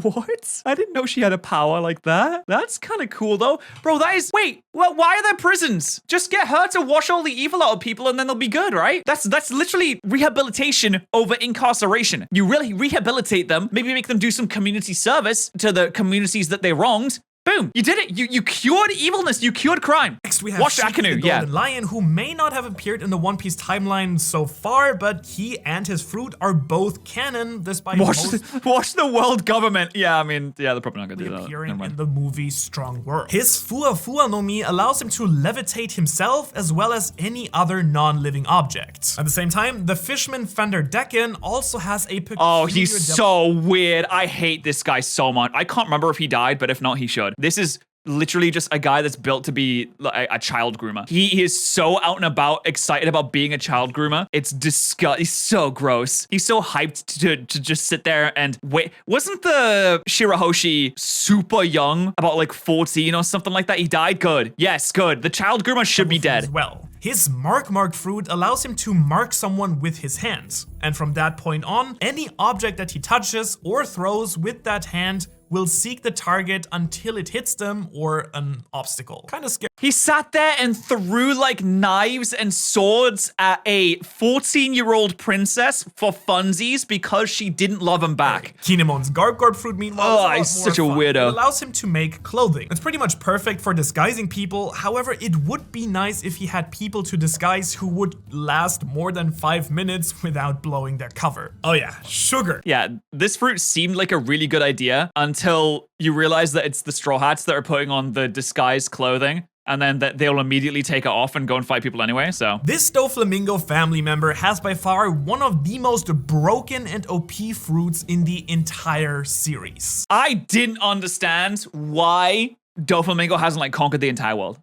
What? I didn't know she had a power like that. That's kind of cool though. Bro, that is— wait, well, why are there prisons? Just get her to wash all the evil out of people and then they'll be good, right? That's literally rehabilitation over incarceration. You really rehabilitate them, maybe make them do some community service to the communities that they wronged. Boom, you did it. You cured evilness. You cured crime. Next we have Shiki, the Golden Lion, who may not have appeared in the One Piece timeline so far, but he and his fruit are both canon, despite watch the world government. Yeah, I mean, yeah, they're probably not gonna do that. Appearing in the movie Strong World. His Fua no Mi allows him to levitate himself as well as any other non-living object. At the same time, the Fishman Fender Decken also has a peculiar— oh, he's so weird. I hate this guy so much. I can't remember if he died, but if not, he should. This is literally just a guy that's built to be a child groomer. He is so out and about, excited about being a child groomer. It's disgusting. He's so gross. He's so hyped to just sit there and wait. Wasn't the Shirahoshi super young, about like 14 or something like that? He died? Good. Yes, good. The child groomer should be dead. As well. His Mark fruit allows him to mark someone with his hands. And from that point on, any object that he touches or throws with that hand will seek the target until it hits them or an obstacle. Kind of scary. He sat there and threw like knives and swords at a 14-year-old princess for funsies because she didn't love him back. Kinemon's Garb fruit, meanwhile, oh, he's such a weirdo. It allows him to make clothing. It's pretty much perfect for disguising people. However, it would be nice if he had people to disguise who would last more than 5 minutes without blowing their cover. Oh yeah, sugar. Yeah, this fruit seemed like a really good idea until you realize that it's the Straw Hats that are putting on the disguised clothing, and then that they'll immediately take it off and go and fight people anyway, so. This Doflamingo family member has by far one of the most broken and OP fruits in the entire series. I didn't understand why Doflamingo hasn't like conquered the entire world.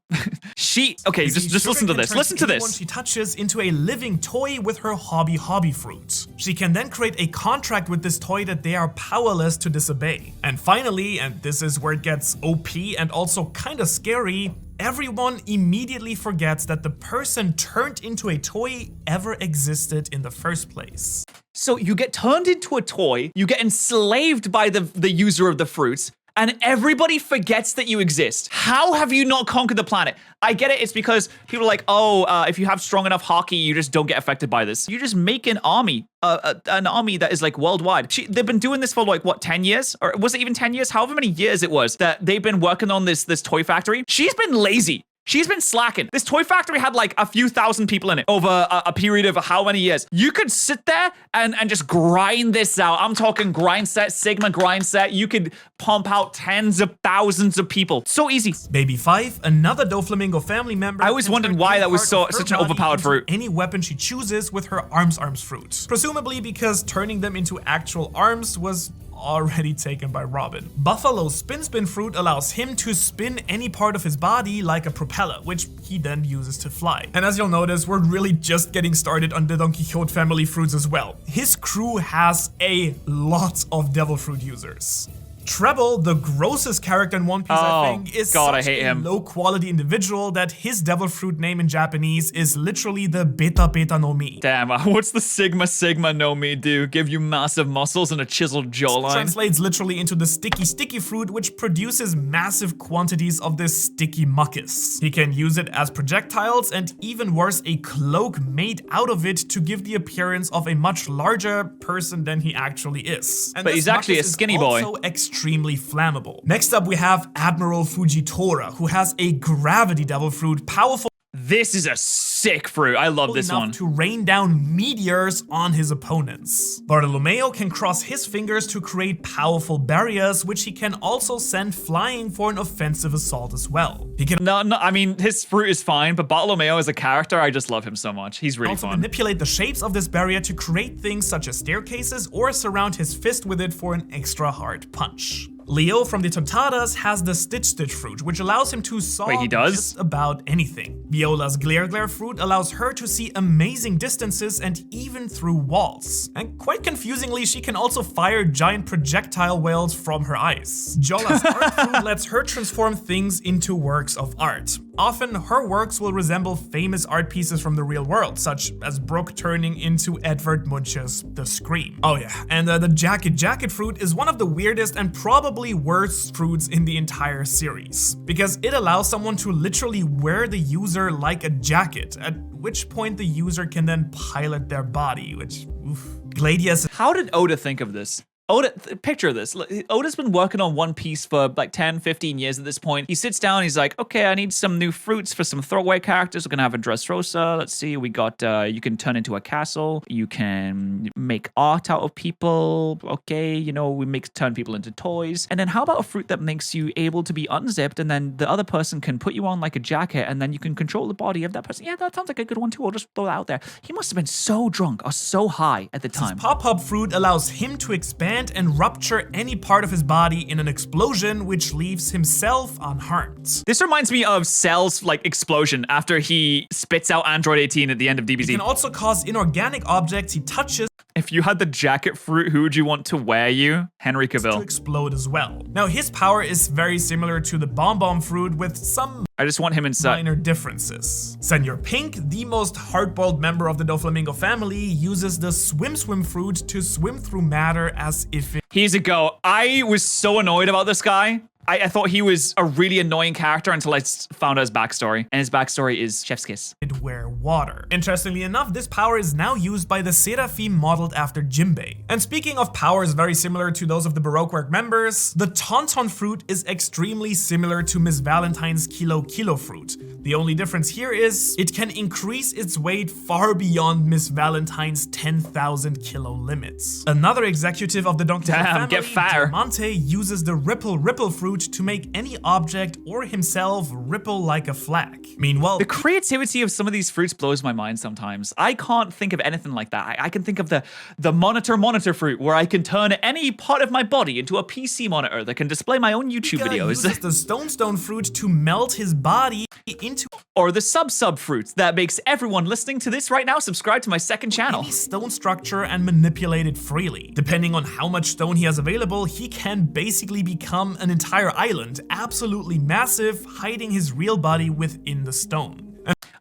Okay, just listen to this. Listen to this. She touches into a living toy with her hobby fruit. She can then create a contract with this toy that they are powerless to disobey. And finally, and this is where it gets OP and also kind of scary, everyone immediately forgets that the person turned into a toy ever existed in the first place. So you get turned into a toy, you get enslaved by the user of the fruits, and everybody forgets that you exist. How have you not conquered the planet? I get it, it's because people are like, oh, if you have strong enough hockey, you just don't get affected by this. You just make an army that is like worldwide. They've been doing this for like, what, 10 years? Or was it even 10 years? However many years it was that they've been working on this toy factory. She's been lazy. She's been slacking. This toy factory had like a few thousand people in it over a period of how many years? You could sit there and just grind this out. I'm talking grind set, Sigma grind set. You could pump out tens of thousands of people. So easy. Baby 5, another Doflamingo family member. I always wondered why that was such an overpowered fruit. Any weapon she chooses with her arms fruit. Presumably because turning them into actual arms was already taken by Robin. Buffalo's spin fruit allows him to spin any part of his body like a propeller, which he then uses to fly. And as you'll notice, we're really just getting started on the Don Quixote family fruits as well. His crew has a lot of devil fruit users. Treble, the grossest character in One Piece, I think, is such a low-quality individual that his devil fruit name in Japanese is literally the Beta no Mi. Damn, what's the Sigma no Mi do? Give you massive muscles and a chiseled jawline? Translates literally into the sticky fruit, which produces massive quantities of this sticky mucus. He can use it as projectiles and even worse, a cloak made out of it to give the appearance of a much larger person than he actually is. And but he's actually a skinny boy. Also extremely flammable. Next up we have Admiral Fujitora, who has a gravity devil fruit, powerful. This is a sick fruit. I love this one. To rain down meteors on his opponents. Bartolomeo can cross his fingers to create powerful barriers, which he can also send flying for an offensive assault as well. He can I mean, his fruit is fine, but Bartolomeo as a character, I just love him so much. He's really fun. Manipulate the shapes of this barrier to create things such as staircases or surround his fist with it for an extra hard punch. Leo from the Tontadas has the Stitch fruit, which allows him to saw just about anything. Viola's Glare fruit allows her to see amazing distances and even through walls. And quite confusingly, she can also fire giant projectile whales from her eyes. Jola's Art fruit lets her transform things into works of art. Often, her works will resemble famous art pieces from the real world, such as Brooke turning into Edvard Munch's The Scream. Oh yeah, and the Jacket fruit is one of the weirdest and probably worst fruits in the entire series, because it allows someone to literally wear the user like a jacket, at which point the user can then pilot their body, which, oof. Gladius. How did Oda think of this? Oda, picture this. Oda's been working on One Piece for like 10, 15 years at this point. He sits down, he's like, okay, I need some new fruits for some throwaway characters. We're gonna have a Dressrosa. Let's see, we got, you can turn into a castle. You can make art out of people. Okay, you know, turn people into toys. And then how about a fruit that makes you able to be unzipped and then the other person can put you on like a jacket and then you can control the body of that person. Yeah, that sounds like a good one too. I'll just throw that out there. He must have been so drunk or so high at the time. This pop-up fruit allows him to expand and rupture any part of his body in an explosion, which leaves himself unharmed. This reminds me of Cell's like explosion after he spits out Android 18 at the end of DBZ. He can also cause inorganic objects he touches. If you had the jacket fruit, who would you want to wear you? Henry Cavill. To explode as well. Now his power is very similar to the Bomb fruit with some I just want him inside. Minor differences. Senor Pink, the most hard-boiled member of the Doflamingo family, uses the Swim fruit to swim through matter as if it— Here's a go. I was so annoyed about this guy. I thought he was a really annoying character until I found out his backstory. And his backstory is chef's kiss. Wear water. Interestingly enough, this power is now used by the Seraphim modeled after Jimbei. And speaking of powers very similar to those of the Baroque work members, the Tauntaun fruit is extremely similar to Miss Valentine's Kilo fruit. The only difference here is it can increase its weight far beyond Miss Valentine's 10,000 kilo limits. Another executive of the Don Quixote family, get fatter. Diamante, uses the Ripple fruit to make any object or himself ripple like a flag. Meanwhile, the creativity of some of these fruits blows my mind sometimes. I can't think of anything like that. I can think of the monitor fruit, where I can turn any part of my body into a PC monitor that can display my own YouTube videos. Uses the Stone fruit to melt his body into— Or the sub fruit that makes everyone listening to this right now subscribe to my second channel. Any stone structure and manipulate it freely. Depending on how much stone he has available, he can basically become an entire island, absolutely massive, hiding his real body within the stone.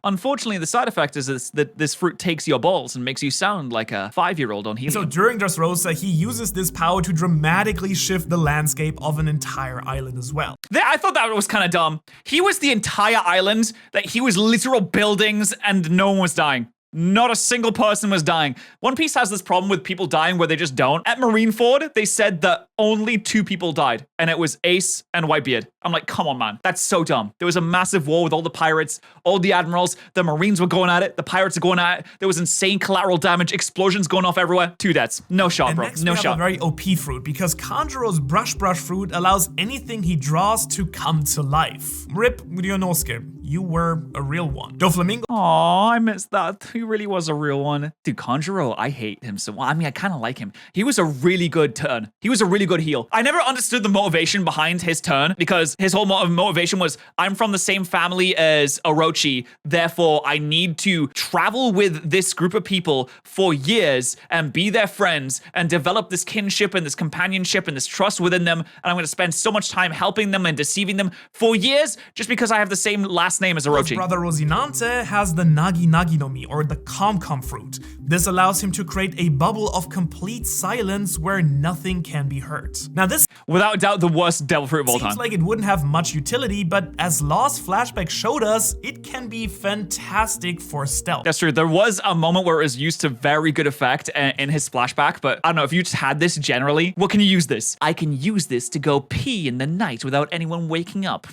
Unfortunately, the side effect is that this fruit takes your balls and makes you sound like a 5-year-old on helium. So during Dressrosa, he uses this power to dramatically shift the landscape of an entire island as well. I thought that was kind of dumb. He was the entire island, that he was literal buildings and no one was dying. Not a single person was dying. One Piece has this problem with people dying where they just don't. At Marineford, they said that only 2 people died, and it was Ace and Whitebeard. I'm like, come on, man. That's so dumb. There was a massive war with all the pirates, all the admirals, the Marines were going at it, the pirates are going at it, there was insane collateral damage, explosions going off everywhere. 2 deaths. No shot, bro. Next no we have shot. A very OP fruit, because Kanjuro's brush fruit allows anything he draws to come to life. Rip Ryonosuke. you were a real one. Doflamingo. Aw, I missed that. He really was a real one. Dude, Conjuro, I hate him so well. I mean, I kind of like him. He was a really good turn. He was a really good heal. I never understood the motivation behind his turn because his whole motivation was, I'm from the same family as Orochi, therefore I need to travel with this group of people for years and be their friends and develop this kinship and this companionship and this trust within them, and I'm going to spend so much time helping them and deceiving them for years just because I have the same last name as Orochi. His brother Rosinante has the Nagi Nagi no Mi, or the Calm fruit. This allows him to create a bubble of complete silence where nothing can be heard. Now this, without doubt, the worst devil fruit of all time. Seems like it wouldn't have much utility, but as Law's flashback showed us, it can be fantastic for stealth. That's true. There was a moment where it was used to very good effect in his flashback, but I don't know, if you just had this generally, what can you use this? I can use this to go pee in the night without anyone waking up.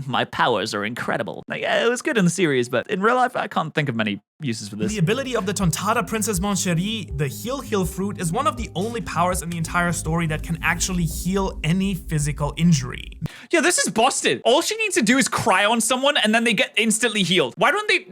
My powers are incredible. Like, yeah, it was good in the series, but in real life, I can't think of many uses for this. The ability of the Tontada Princess Mon Cherie, the Heal fruit, is one of the only powers in the entire story that can actually heal any physical injury. Yeah, this is busted. All she needs to do is cry on someone and then they get instantly healed. Why don't they...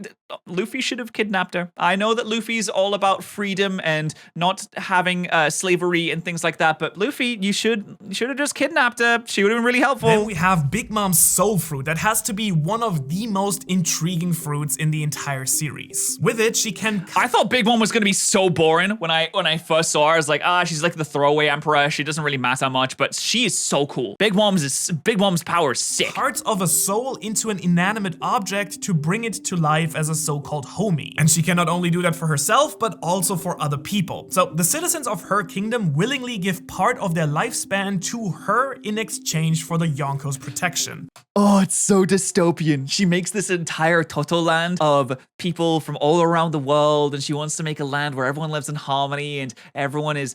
Luffy should have kidnapped her. I know that Luffy's all about freedom and not having slavery and things like that, but Luffy, you should have just kidnapped her. She would have been really helpful. Then we have Big Mom's Soul Fruit. That has to be one of the most intriguing fruits in the entire series. With it, she can... I thought Big Mom was gonna be so boring when I first saw her. I was like, she's like the throwaway emperor. She doesn't really matter much, but she is so cool. Big Mom's power is sick. Parts of a soul into an inanimate object to bring it to life as a so-called homie. And she can not only do that for herself, but also for other people. So the citizens of her kingdom willingly give part of their lifespan to her in exchange for the Yonko's protection. Oh, it's so dystopian. She makes this entire Toto land of people from all around the world, and she wants to make a land where everyone lives in harmony and everyone is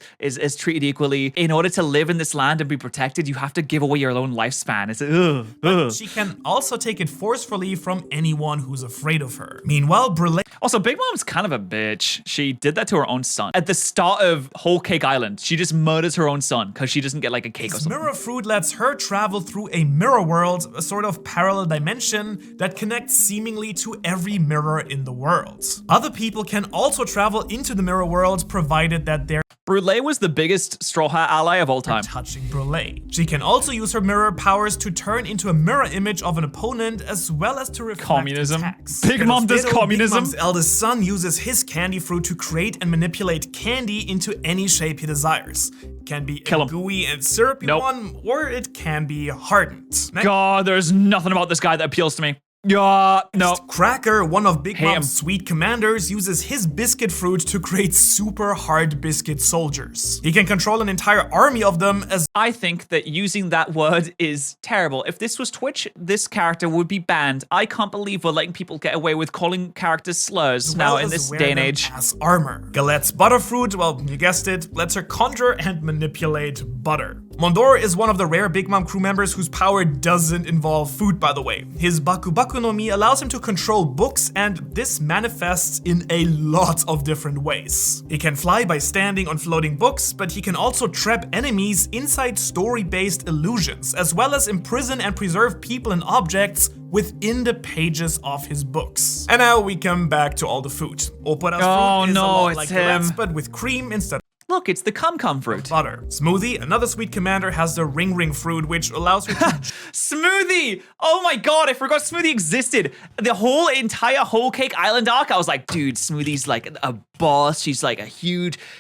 treated equally. In order to live in this land and be protected, you have to give away your own lifespan. It's She can also take it forcefully from anyone who's afraid of her. Meanwhile, Brule... Also, Big Mom's kind of a bitch. She did that to her own son. At the start of Whole Cake Island, she just murders her own son because she doesn't get like a cake or something. Mirror fruit lets her travel through a mirror world, a sort of parallel dimension that connects seemingly to every mirror in the world. Other people can also travel into the mirror world, provided that they're... Brule was the biggest Straw Hat ally of all time. Touching Brule. She can also use her mirror powers to turn into a mirror image of an opponent, as well as to reflect communism. attacks. Big Mom does communism. Big Mom's eldest son uses his candy fruit to create and manipulate candy into any shape he desires. It can be a gooey and syrupy one, or it can be hardened. God, there's nothing about this guy that appeals to me. Yeah, no. Cracker, one of Big Mom's sweet commanders, uses his biscuit fruit to create super hard biscuit soldiers. He can control an entire army of them as... I think that using that word is terrible. If this was Twitch, this character would be banned. I can't believe we're letting people get away with calling characters slurs now in this day and age. As armor. Galette's butterfruit, well, you guessed it, lets her conjure and manipulate butter. Mondor is one of the rare Big Mom crew members whose power doesn't involve food, by the way. His Baku Baku no Mi allows him to control books, and this manifests in a lot of different ways. He can fly by standing on floating books, but he can also trap enemies inside story-based illusions, as well as imprison and preserve people and objects within the pages of his books. And now we come back to all the food. Opera's fruit is a lot like Galette's, but with cream instead. Look, it's the cum fruit. Butter. Smoothie, another sweet commander, has the ring fruit, which allows her to... Smoothie! Oh my god, I forgot Smoothie existed. The whole entire Whole Cake Island arc, I was like, dude, Smoothie's like a boss. She's like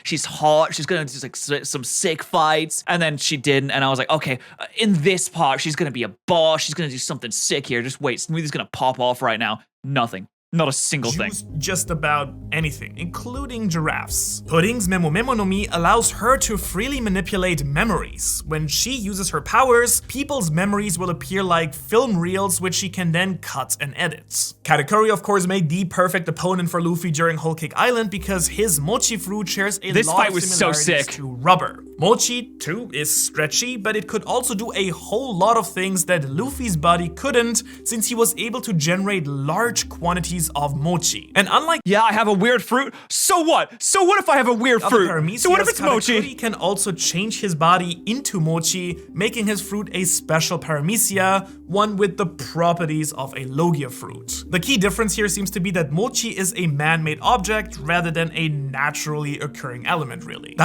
she's hot. She's gonna do like some sick fights. And then she didn't, and I was like, okay, in this part, she's gonna be a boss. She's gonna do something sick here. Just wait, Smoothie's gonna pop off right now. Nothing. Not a single thing. Just about anything, including giraffes. Pudding's Memo Memo no Mi allows her to freely manipulate memories. When she uses her powers, people's memories will appear like film reels, which she can then cut and edit. Katakuri, of course, made the perfect opponent for Luffy during Whole Cake Island because his Mochi fruit shares a lot of similarities to rubber. Mochi, too, is stretchy, but it could also do a whole lot of things that Luffy's body couldn't, since he was able to generate large quantities properties of mochi. And unlike Yeah, I have a weird fruit. So what? So what if I have a weird fruit? So what if it's mochi? He can also change his body into mochi, making his fruit a special Paramecia, one with the properties of a Logia fruit. The key difference here seems to be that mochi is a man-made object rather than a naturally occurring element, really.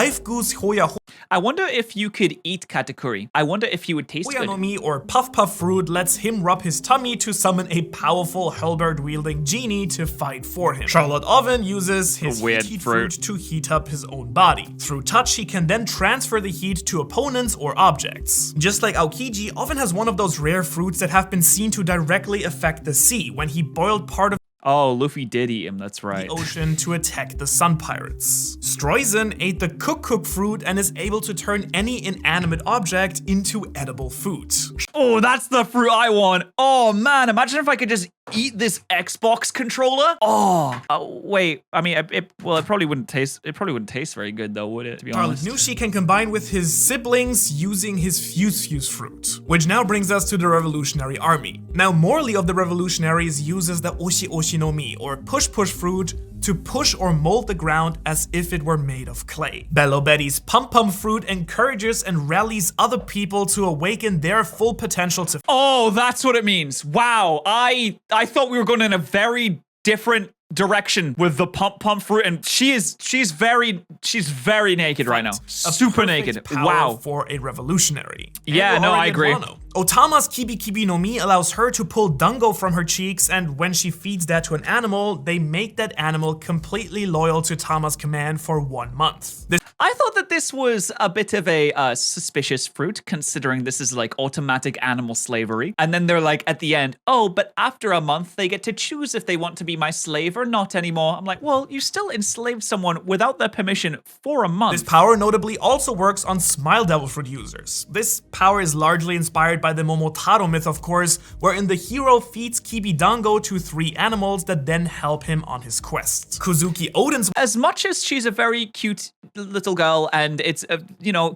I wonder if you could eat katakuri. I wonder if you would taste Hoya good. no Mi, or Puff Puff fruit, lets him rub his tummy to summon a powerful halberd-wielding genie to fight for him. Charlotte Oven uses his heat fruit to heat up his own body. Through touch, he can then transfer the heat to opponents or objects. Just like Aokiji, Oven has one of those rare fruits that have been seen to directly affect the sea when he boiled part of Oh, Luffy did eat him, that's right. the ocean to attack the Sun Pirates. Stroizen ate the Cook fruit and is able to turn any inanimate object into edible food. Oh, that's the fruit I want. Oh man, imagine if I could just eat this Xbox controller. Oh, wait. I mean, it probably wouldn't taste. It probably wouldn't taste very good though, would it? To be honest. Nushi can combine with his siblings using his Fuse fruit, which now brings us to the Revolutionary Army. Now, Morley of the Revolutionaries uses the Oshi no Mi, or push fruit, to push or mold the ground as if it were made of clay. Bello Betty's Pum fruit encourages and rallies other people to awaken their full potential to— Oh, that's what it means. Wow, I thought we were going in a very different direction with the pump fruit, and she's very naked right now. Super naked. Wow. For a revolutionary. Yeah, no, I agree. Otama's Kibi no Mi allows her to pull dango from her cheeks, and when she feeds that to an animal, they make that animal completely loyal to Tama's command for 1 month. I thought that this was a bit of a suspicious fruit, considering this is like automatic animal slavery. And then they're like at the end, oh, but after a month, they get to choose if they want to be my slave or not anymore. I'm like, well, you still enslaved someone without their permission for a month. This power notably also works on Smile Devil Fruit users. This power is largely inspired by the Momotaro myth, of course, wherein the hero feeds Kibi dango to 3 animals that then help him on his quest. Kuzuki Oden's— as much as she's a very cute little girl and it's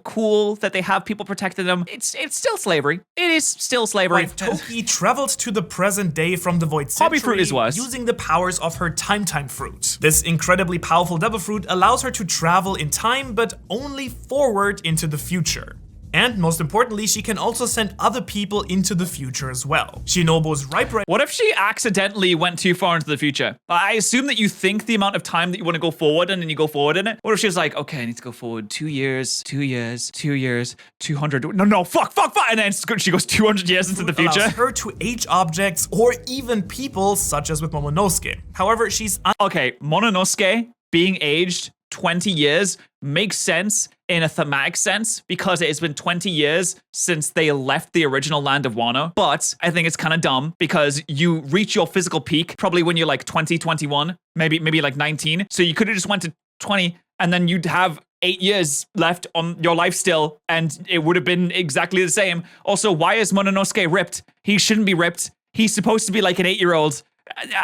cool that they have people protecting them, it's still slavery. It is still slavery. wife Toki traveled to the present day from the Void Century, Hobby fruit is worse, using the powers of her Time fruit. This incredibly powerful devil fruit allows her to travel in time, but only forward into the future. And most importantly, she can also send other people into the future as well. Shinobu's ripe red— What if she accidentally went too far into the future? I assume that you think the amount of time that you want to go forward and then you go forward in it. What if she's like, okay, I need to go forward 2 years, 2 years, 2 years, 200. No, fuck. And then she goes 200 years into the future. Allows her to age objects or even people, such as with Momonosuke. However, she's— okay, Momonosuke being aged 20 years makes sense in a thematic sense because it has been 20 years since they left the original land of Wano. But I think it's kind of dumb because you reach your physical peak probably when you're like 20, 21, maybe like 19. So you could have just went to 20 and then you'd have 8 years left on your life still, and it would have been exactly the same. Also, why is Momonosuke ripped? He shouldn't be ripped. He's supposed to be like an 8-year-old.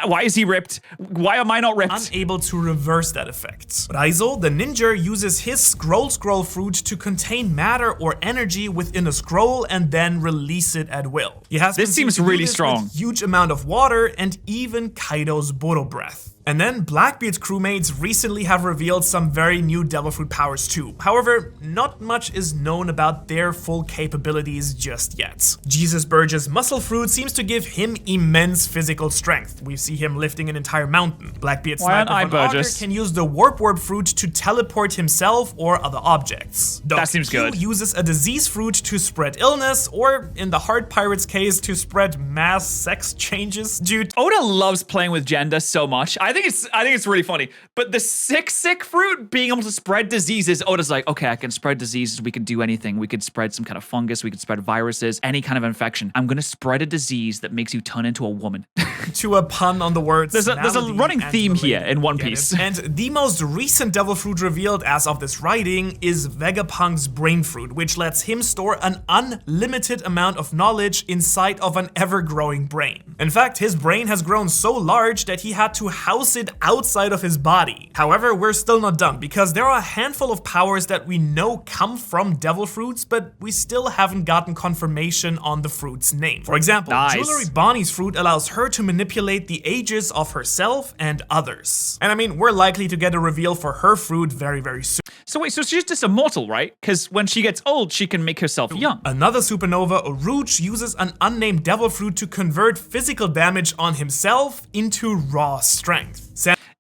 Why is he ripped? Why am I not ripped? Unable to reverse that effect. Raizo, the ninja, uses his scroll fruit to contain matter or energy within a scroll and then release it at will. This seems really strong. With huge amount of water and even Kaido's Boro breath. And then Blackbeard's crewmates recently have revealed some very new devil fruit powers too. However, not much is known about their full capabilities just yet. Jesus Burge's muscle fruit seems to give him immense physical strength. We see him lifting an entire mountain. Blackbeard's Sniper von Augur can use the warp fruit to teleport himself or other objects. That seems good. Uses a disease fruit to spread illness, or in the Heart Pirate's case, to spread mass sex changes. Dude, Oda loves playing with gender so much. I think it's really funny. But the sick fruit being able to spread diseases, Oda's like, okay, I can spread diseases. We can do anything. We could spread some kind of fungus. We could spread viruses, any kind of infection. I'm gonna spread a disease that makes you turn into a woman. To a pun on the words. There's a running theme here in One Piece. And the most recent devil fruit revealed as of this writing is Vegapunk's brain fruit, which lets him store an unlimited amount of knowledge inside of an ever-growing brain. In fact, his brain has grown so large that he had to house house it outside of his body. However, we're still not done because there are a handful of powers that we know come from devil fruits, but we still haven't gotten confirmation on the fruit's name. For example, Jewelry Bonnie's fruit allows her to manipulate the ages of herself and others. And I mean, we're likely to get a reveal for her fruit very, very soon. So wait, so she's just immortal, right? Because when she gets old, she can make herself young. Another supernova, Rouge, uses an unnamed devil fruit to convert physical damage on himself into raw strength.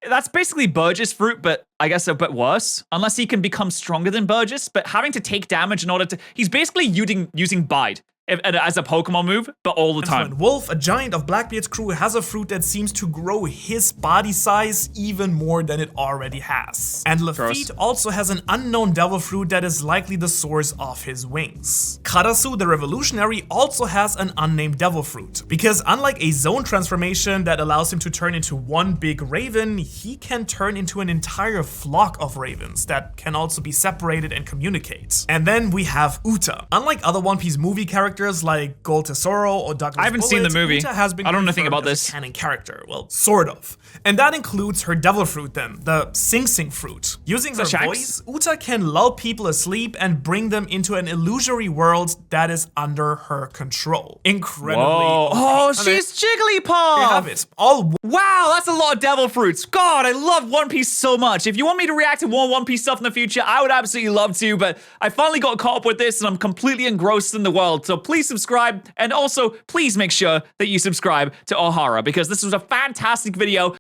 That's basically Burgess fruit, but I guess a bit worse. Unless he can become stronger than Burgess, but having to take damage in order to... He's basically using Bide as a Pokemon move, but all the time. Wolf, a giant of Blackbeard's crew, has a fruit that seems to grow his body size even more than it already has. And Lafitte also has an unknown devil fruit that is likely the source of his wings. Karasu, the revolutionary, also has an unnamed devil fruit, because unlike a zone transformation that allows him to turn into one big raven, he can turn into an entire flock of ravens that can also be separated and communicate. And then we have Uta. Unlike other One Piece movie characters like Gold Tesoro or Douglas I haven't seen the movie. Uta has been I don't know anything about this. A canon character. Well, sort of. And that includes her devil fruit then, the Sing Sing fruit. Using her voice, Uta can lull people asleep and bring them into an illusory world that is under her control. Incredibly. Oh, she's Jigglypuff! They have it. All wow, that's a lot of devil fruits. God, I love One Piece so much. If you want me to react to more One Piece stuff in the future, I would absolutely love to, but I finally got caught up with this and I'm completely engrossed in the world. So please subscribe, and also please make sure that you subscribe to Ohara because this was a fantastic video.